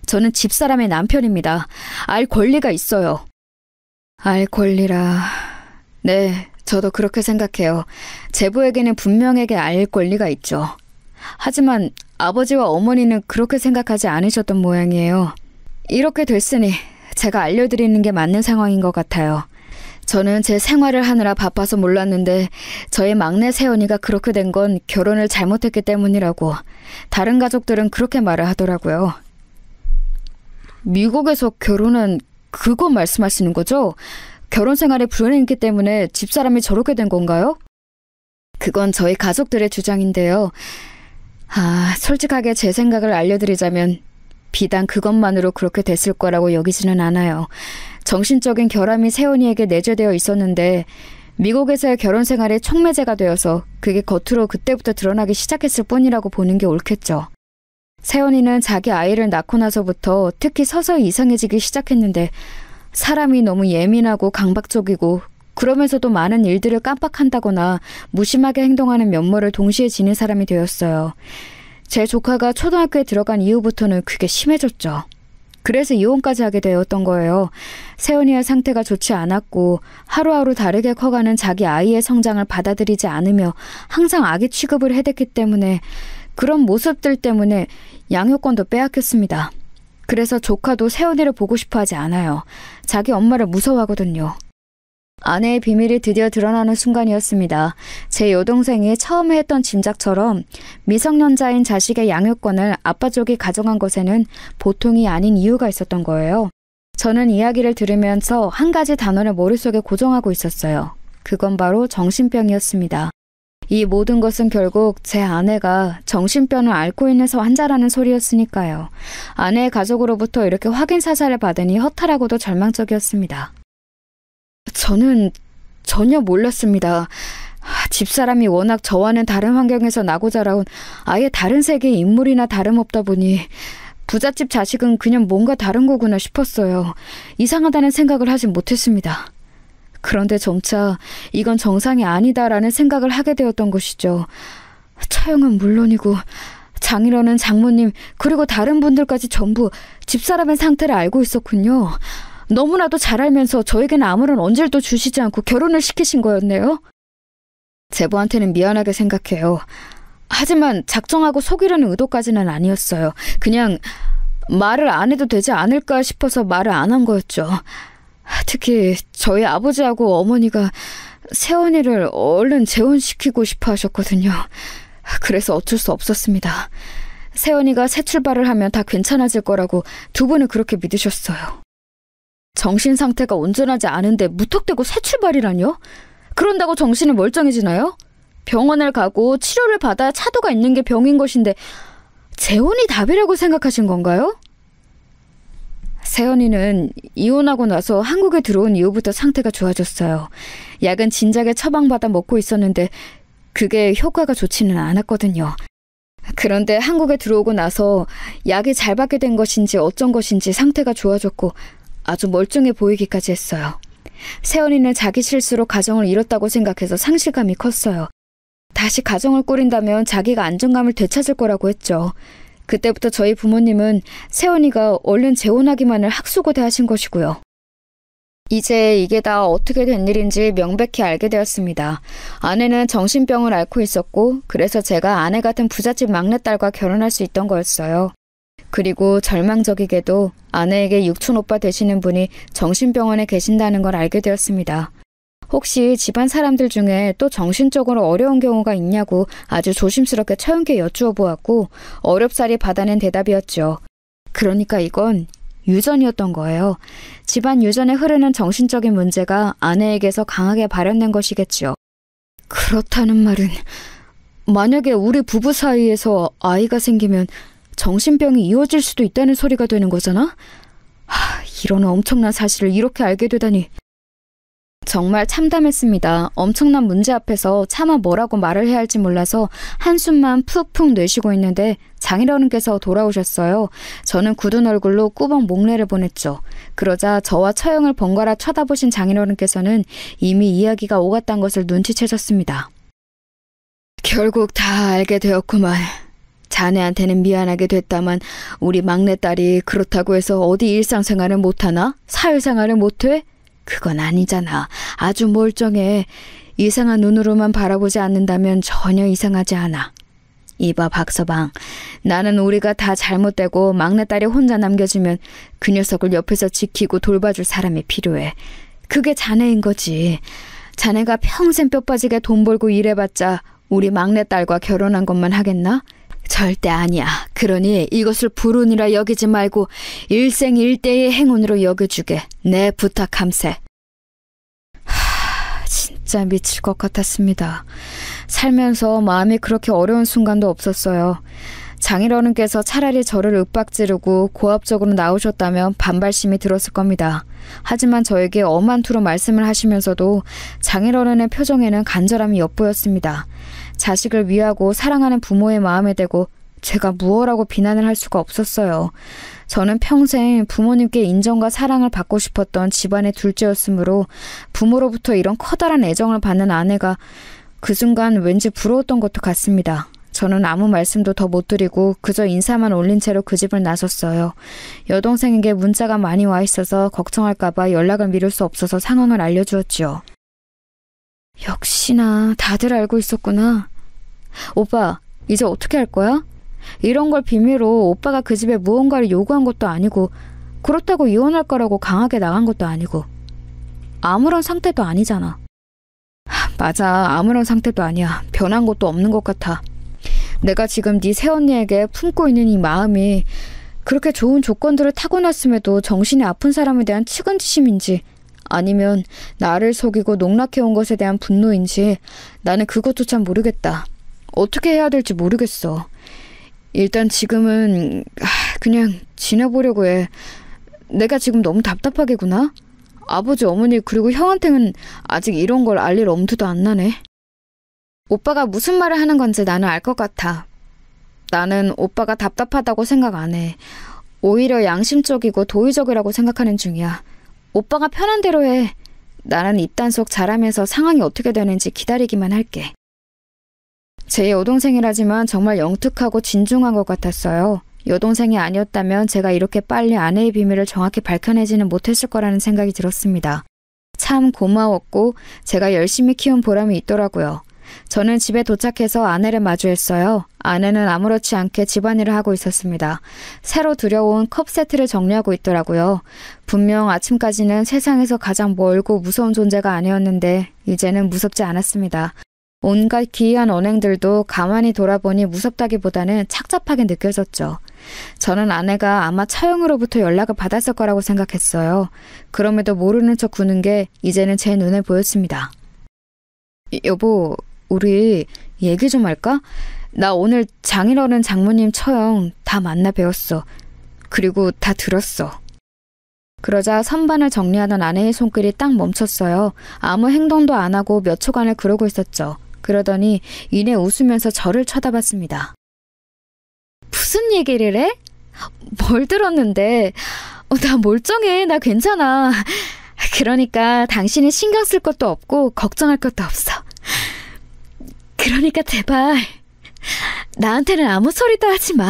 Speaker 3: 저는 집사람의 남편입니다. 알 권리가 있어요. 알 권리라... 네, 저도 그렇게 생각해요. 제부에게는 분명하게 알 권리가 있죠. 하지만 아버지와 어머니는 그렇게 생각하지 않으셨던 모양이에요. 이렇게 됐으니 제가 알려드리는 게 맞는 상황인 것 같아요. 저는 제 생활을 하느라 바빠서 몰랐는데 저희 막내 새언니가 그렇게 된 건 결혼을 잘못했기 때문이라고 다른 가족들은 그렇게 말을 하더라고요. 미국에서 결혼한 그거 말씀하시는 거죠? 결혼 생활에 불행했기 때문에 집사람이 저렇게 된 건가요? 그건 저희 가족들의 주장인데요. 솔직하게 제 생각을 알려드리자면 비단 그것만으로 그렇게 됐을 거라고 여기지는 않아요. 정신적인 결함이 세연이에게 내재되어 있었는데 미국에서의 결혼 생활이 촉매제가 되어서 그게 겉으로 그때부터 드러나기 시작했을 뿐이라고 보는 게 옳겠죠. 세연이는 자기 아이를 낳고 나서부터 특히 서서히 이상해지기 시작했는데 사람이 너무 예민하고 강박적이고 그러면서도 많은 일들을 깜빡한다거나 무심하게 행동하는 면모를 동시에 지닌 사람이 되었어요. 제 조카가 초등학교에 들어간 이후부터는 그게 심해졌죠. 그래서 이혼까지 하게 되었던 거예요. 세연이의 상태가 좋지 않았고 하루하루 다르게 커가는 자기 아이의 성장을 받아들이지 않으며 항상 아기 취급을 해댔기 때문에 그런 모습들 때문에 양육권도 빼앗겼습니다. 그래서 조카도 세연이를 보고 싶어 하지 않아요. 자기 엄마를 무서워하거든요. 아내의 비밀이 드디어 드러나는 순간이었습니다. 제 여동생이 처음에 했던 짐작처럼 미성년자인 자식의 양육권을 아빠 쪽이 가져간 것에는 보통이 아닌 이유가 있었던 거예요. 저는 이야기를 들으면서 한 가지 단어를 머릿속에 고정하고 있었어요. 그건 바로 정신병이었습니다. 이 모든 것은 결국 제 아내가 정신병을 앓고 있는 환자라는 소리였으니까요. 아내의 가족으로부터 이렇게 확인 사살을 받으니 허탈하고도 절망적이었습니다. 저는 전혀 몰랐습니다. 집사람이 워낙 저와는 다른 환경에서 나고 자라온 아예 다른 세계의 인물이나 다름없다 보니 부잣집 자식은 그냥 뭔가 다른 거구나 싶었어요. 이상하다는 생각을 하진 못했습니다. 그런데 점차 이건 정상이 아니다라는 생각을 하게 되었던 것이죠. 처형은 물론이고 장인어른, 장모님 그리고 다른 분들까지 전부 집사람의 상태를 알고 있었군요. 너무나도 잘 알면서 저에게는 아무런 언질도 주시지 않고 결혼을 시키신 거였네요. 제보한테는 미안하게 생각해요. 하지만 작정하고 속이려는 의도까지는 아니었어요. 그냥 말을 안 해도 되지 않을까 싶어서 말을 안 한 거였죠. 특히 저희 아버지하고 어머니가 세연이를 얼른 재혼시키고 싶어 하셨거든요. 그래서 어쩔 수 없었습니다. 세연이가 새 출발을 하면 다 괜찮아질 거라고 두 분은 그렇게 믿으셨어요. 정신 상태가 온전하지 않은데 무턱대고 새 출발이라뇨? 그런다고 정신이 멀쩡해지나요? 병원을 가고 치료를 받아야 차도가 있는 게 병인 것인데 재혼이 답이라고 생각하신 건가요? 세연이는 이혼하고 나서 한국에 들어온 이후부터 상태가 좋아졌어요. 약은 진작에 처방받아 먹고 있었는데 그게 효과가 좋지는 않았거든요. 그런데 한국에 들어오고 나서 약이 잘 받게 된 것인지 어쩐 것인지 상태가 좋아졌고 아주 멀쩡해 보이기까지 했어요. 세연이는 자기 실수로 가정을 잃었다고 생각해서 상실감이 컸어요. 다시 가정을 꾸린다면 자기가 안정감을 되찾을 거라고 했죠. 그때부터 저희 부모님은 세연이가 얼른 재혼하기만을 학수고대하신 것이고요. 이제 이게 다 어떻게 된 일인지 명백히 알게 되었습니다. 아내는 정신병을 앓고 있었고 그래서 제가 아내 같은 부잣집 막내딸과 결혼할 수 있던 거였어요. 그리고 절망적이게도 아내에게 육촌오빠 되시는 분이 정신병원에 계신다는 걸 알게 되었습니다. 혹시 집안 사람들 중에 또 정신적으로 어려운 경우가 있냐고 아주 조심스럽게 처음께 여쭈어 보았고 어렵사리 받아낸 대답이었죠. 그러니까 이건 유전이었던 거예요. 집안 유전에 흐르는 정신적인 문제가 아내에게서 강하게 발현된 것이겠죠. 그렇다는 말은 만약에 우리 부부 사이에서 아이가 생기면 정신병이 이어질 수도 있다는 소리가 되는 거잖아? 이런 엄청난 사실을 이렇게 알게 되다니. 정말 참담했습니다. 엄청난 문제 앞에서 차마 뭐라고 말을 해야 할지 몰라서 한숨만 푹푹 내쉬고 있는데 장인어른께서 돌아오셨어요. 저는 굳은 얼굴로 꾸벅 목례를 보냈죠. 그러자 저와 처형을 번갈아 쳐다보신 장인어른께서는 이미 이야기가 오갔단 것을 눈치채셨습니다. 결국 다 알게 되었구만. 자네한테는 미안하게 됐다만 우리 막내딸이 그렇다고 해서 어디 일상생활을 못하나? 사회생활을 못해? 그건 아니잖아. 아주 멀쩡해. 이상한 눈으로만 바라보지 않는다면 전혀 이상하지 않아. 이봐 박서방, 나는 우리가 다 잘못되고 막내딸이 혼자 남겨지면 그 녀석을 옆에서 지키고 돌봐줄 사람이 필요해. 그게 자네인 거지. 자네가 평생 뼈 빠지게 돈 벌고 일해봤자 우리 막내딸과 결혼한 것만 하겠나? 절대 아니야. 그러니 이것을 불운이라 여기지 말고 일생일대의 행운으로 여겨주게. 내 부탁함세. 진짜 미칠 것 같았습니다. 살면서 마음이 그렇게 어려운 순간도 없었어요. 장인어른께서 차라리 저를 윽박지르고 고압적으로 나오셨다면 반발심이 들었을 겁니다. 하지만 저에게 엄한 투로 말씀을 하시면서도 장인어른의 표정에는 간절함이 엿보였습니다. 자식을 위하고 사랑하는 부모의 마음에 대고 제가 무엇라고 비난을 할 수가 없었어요. 저는 평생 부모님께 인정과 사랑을 받고 싶었던 집안의 둘째였으므로 부모로부터 이런 커다란 애정을 받는 아내가 그 순간 왠지 부러웠던 것도 같습니다. 저는 아무 말씀도 더 못 드리고 그저 인사만 올린 채로 그 집을 나섰어요. 여동생에게 문자가 많이 와 있어서 걱정할까봐 연락을 미룰 수 없어서 상황을 알려주었지요. 역시나 다들 알고 있었구나. 오빠, 이제 어떻게 할 거야? 이런 걸 비밀로 오빠가 그 집에 무언가를 요구한 것도 아니고 그렇다고 이혼할 거라고 강하게 나간 것도 아니고 아무런 상태도 아니잖아. 맞아, 아무런 상태도 아니야. 변한 것도 없는 것 같아. 내가 지금 네 새언니에게 품고 있는 이 마음이 그렇게 좋은 조건들을 타고났음에도 정신이 아픈 사람에 대한 측은지심인지 아니면 나를 속이고 농락해온 것에 대한 분노인지 나는 그것조차 모르겠다. 어떻게 해야 될지 모르겠어. 일단 지금은 그냥 지내보려고 해. 내가 지금 너무 답답하게구나. 아버지, 어머니 그리고 형한테는 아직 이런 걸 알릴 엄두도 안 나네. 오빠가 무슨 말을 하는 건지 나는 알 것 같아. 나는 오빠가 답답하다고 생각 안 해. 오히려 양심적이고 도의적이라고 생각하는 중이야. 오빠가 편한 대로 해. 나는 입단속 잘하면서 상황이 어떻게 되는지 기다리기만 할게. 제 여동생이라지만 정말 영특하고 진중한 것 같았어요. 여동생이 아니었다면 제가 이렇게 빨리 아내의 비밀을 정확히 밝혀내지는 못했을 거라는 생각이 들었습니다. 참 고마웠고 제가 열심히 키운 보람이 있더라고요. 저는 집에 도착해서 아내를 마주했어요. 아내는 아무렇지 않게 집안일을 하고 있었습니다. 새로 들여온 컵 세트를 정리하고 있더라고요. 분명 아침까지는 세상에서 가장 멀고 무서운 존재가 아니었는데 이제는 무섭지 않았습니다. 온갖 기이한 언행들도 가만히 돌아보니 무섭다기보다는 착잡하게 느껴졌죠. 저는 아내가 아마 차영으로부터 연락을 받았을 거라고 생각했어요. 그럼에도 모르는 척 구는 게 이제는 제 눈에 보였습니다. 여보, 우리 얘기 좀 할까? 나 오늘 장인어른 장모님 처형 다 만나 뵈었어. 그리고 다 들었어. 그러자 선반을 정리하던 아내의 손길이 딱 멈췄어요. 아무 행동도 안 하고 몇 초간을 그러고 있었죠. 그러더니 이내 웃으면서 저를 쳐다봤습니다. 무슨 얘기를 해? 뭘 들었는데? 나 멀쩡해. 나 괜찮아. 그러니까 당신이 신경 쓸 것도 없고 걱정할 것도 없어. 그러니까 제발 나한테는 아무 소리도 하지 마.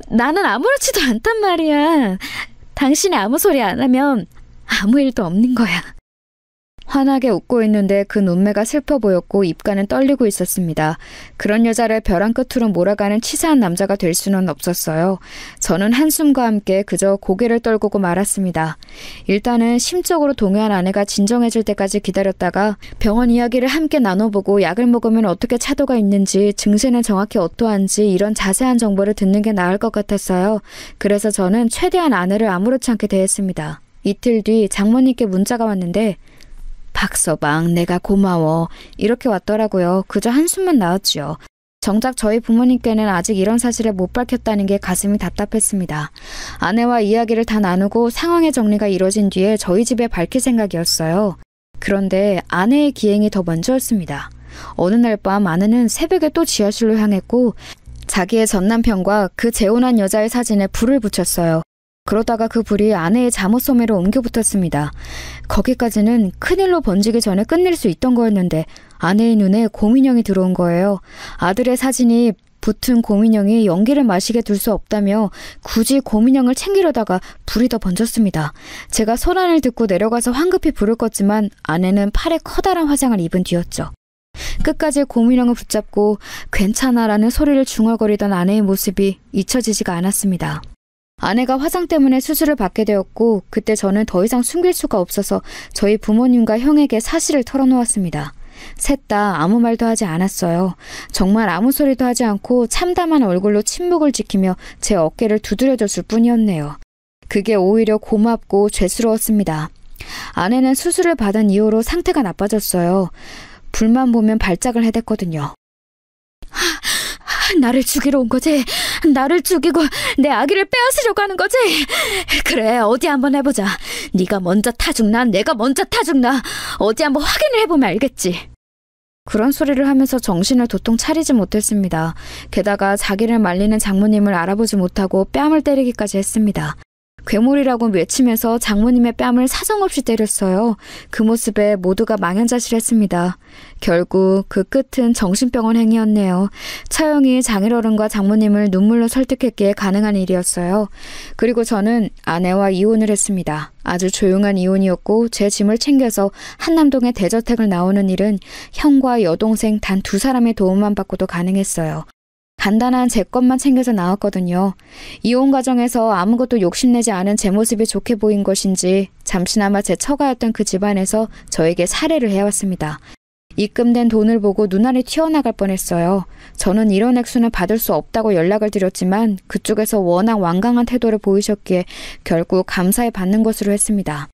Speaker 3: 나는 아무렇지도 않단 말이야. 당신이 아무 소리 안 하면 아무 일도 없는 거야. 환하게 웃고 있는데 그 눈매가 슬퍼 보였고 입가는 떨리고 있었습니다. 그런 여자를 벼랑 끝으로 몰아가는 치사한 남자가 될 수는 없었어요. 저는 한숨과 함께 그저 고개를 떨구고 말았습니다. 일단은 심적으로 동요한 아내가 진정해질 때까지 기다렸다가 병원 이야기를 함께 나눠보고 약을 먹으면 어떻게 차도가 있는지 증세는 정확히 어떠한지 이런 자세한 정보를 듣는 게 나을 것 같았어요. 그래서 저는 최대한 아내를 아무렇지 않게 대했습니다. 이틀 뒤 장모님께 문자가 왔는데 박서방, 내가 고마워. 이렇게 왔더라고요. 그저 한숨만 나왔지요. 정작 저희 부모님께는 아직 이런 사실을 못 밝혔다는 게 가슴이 답답했습니다. 아내와 이야기를 다 나누고 상황의 정리가 이뤄진 뒤에 저희 집에 밝힐 생각이었어요. 그런데 아내의 기행이 더 먼저였습니다. 어느 날 밤 아내는 새벽에 또 지하실로 향했고 자기의 전남편과 그 재혼한 여자의 사진에 불을 붙였어요. 그러다가 그 불이 아내의 잠옷 소매로 옮겨 붙었습니다. 거기까지는 큰일로 번지기 전에 끝낼 수 있던 거였는데 아내의 눈에 곰인형이 들어온 거예요. 아들의 사진이 붙은 곰인형이 연기를 마시게 둘 수 없다며 굳이 곰인형을 챙기려다가 불이 더 번졌습니다. 제가 소란을 듣고 내려가서 황급히 불을 껐지만 아내는 팔에 커다란 화상을 입은 뒤였죠. 끝까지 곰인형을 붙잡고 괜찮아라는 소리를 중얼거리던 아내의 모습이 잊혀지지가 않았습니다. 아내가 화상 때문에 수술을 받게 되었고 그때 저는 더 이상 숨길 수가 없어서 저희 부모님과 형에게 사실을 털어놓았습니다. 셋 다 아무 말도 하지 않았어요. 정말 아무 소리도 하지 않고 참담한 얼굴로 침묵을 지키며 제 어깨를 두드려줬을 뿐이었네요. 그게 오히려 고맙고 죄스러웠습니다. 아내는 수술을 받은 이후로 상태가 나빠졌어요. 불만 보면 발작을 해댔거든요. 나를 죽이러 온 거지? 나를 죽이고 내 아기를 빼앗으려고 하는 거지? 그래, 어디 한번 해보자. 네가 먼저 타죽나 내가 먼저 타죽나 어디 한번 확인을 해보면 알겠지. 그런 소리를 하면서 정신을 도통 차리지 못했습니다. 게다가 자기를 말리는 장모님을 알아보지 못하고 뺨을 때리기까지 했습니다. 괴물이라고 외치면서 장모님의 뺨을 사정없이 때렸어요. 그 모습에 모두가 망연자실했습니다. 결국 그 끝은 정신병원 행위였네요. 처형이 장인어른과 장모님을 눈물로 설득했기에 가능한 일이었어요. 그리고 저는 아내와 이혼을 했습니다. 아주 조용한 이혼이었고 제 짐을 챙겨서 한남동의 대저택을 나오는 일은 형과 여동생 단 2사람의 도움만 받고도 가능했어요. 간단한 제 것만 챙겨서 나왔거든요. 이혼 과정에서 아무것도 욕심내지 않은 제 모습이 좋게 보인 것인지 잠시나마 제 처가였던 그 집안에서 저에게 살해를 해왔습니다. 입금된 돈을 보고 눈알이 튀어나갈 뻔했어요. 저는 이런 액수는 받을 수 없다고 연락을 드렸지만 그쪽에서 워낙 완강한 태도를 보이셨기에 결국 감사히 받는 것으로 했습니다.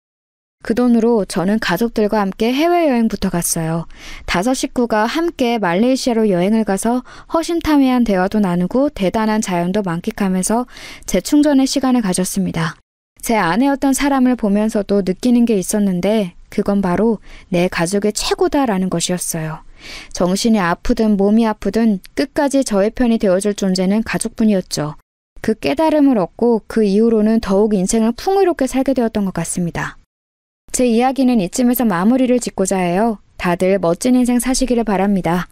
Speaker 3: 그 돈으로 저는 가족들과 함께 해외여행부터 갔어요. 5 식구가 함께 말레이시아로 여행을 가서 허심탄회한 대화도 나누고 대단한 자연도 만끽하면서 재충전의 시간을 가졌습니다. 제 아내였던 사람을 보면서도 느끼는 게 있었는데 그건 바로 내 가족의 최고다라는 것이었어요. 정신이 아프든 몸이 아프든 끝까지 저의 편이 되어줄 존재는 가족뿐이었죠. 그 깨달음을 얻고 그 이후로는 더욱 인생을 풍요롭게 살게 되었던 것 같습니다. 제 이야기는 이쯤에서 마무리를 짓고자 해요. 다들 멋진 인생 사시기를 바랍니다.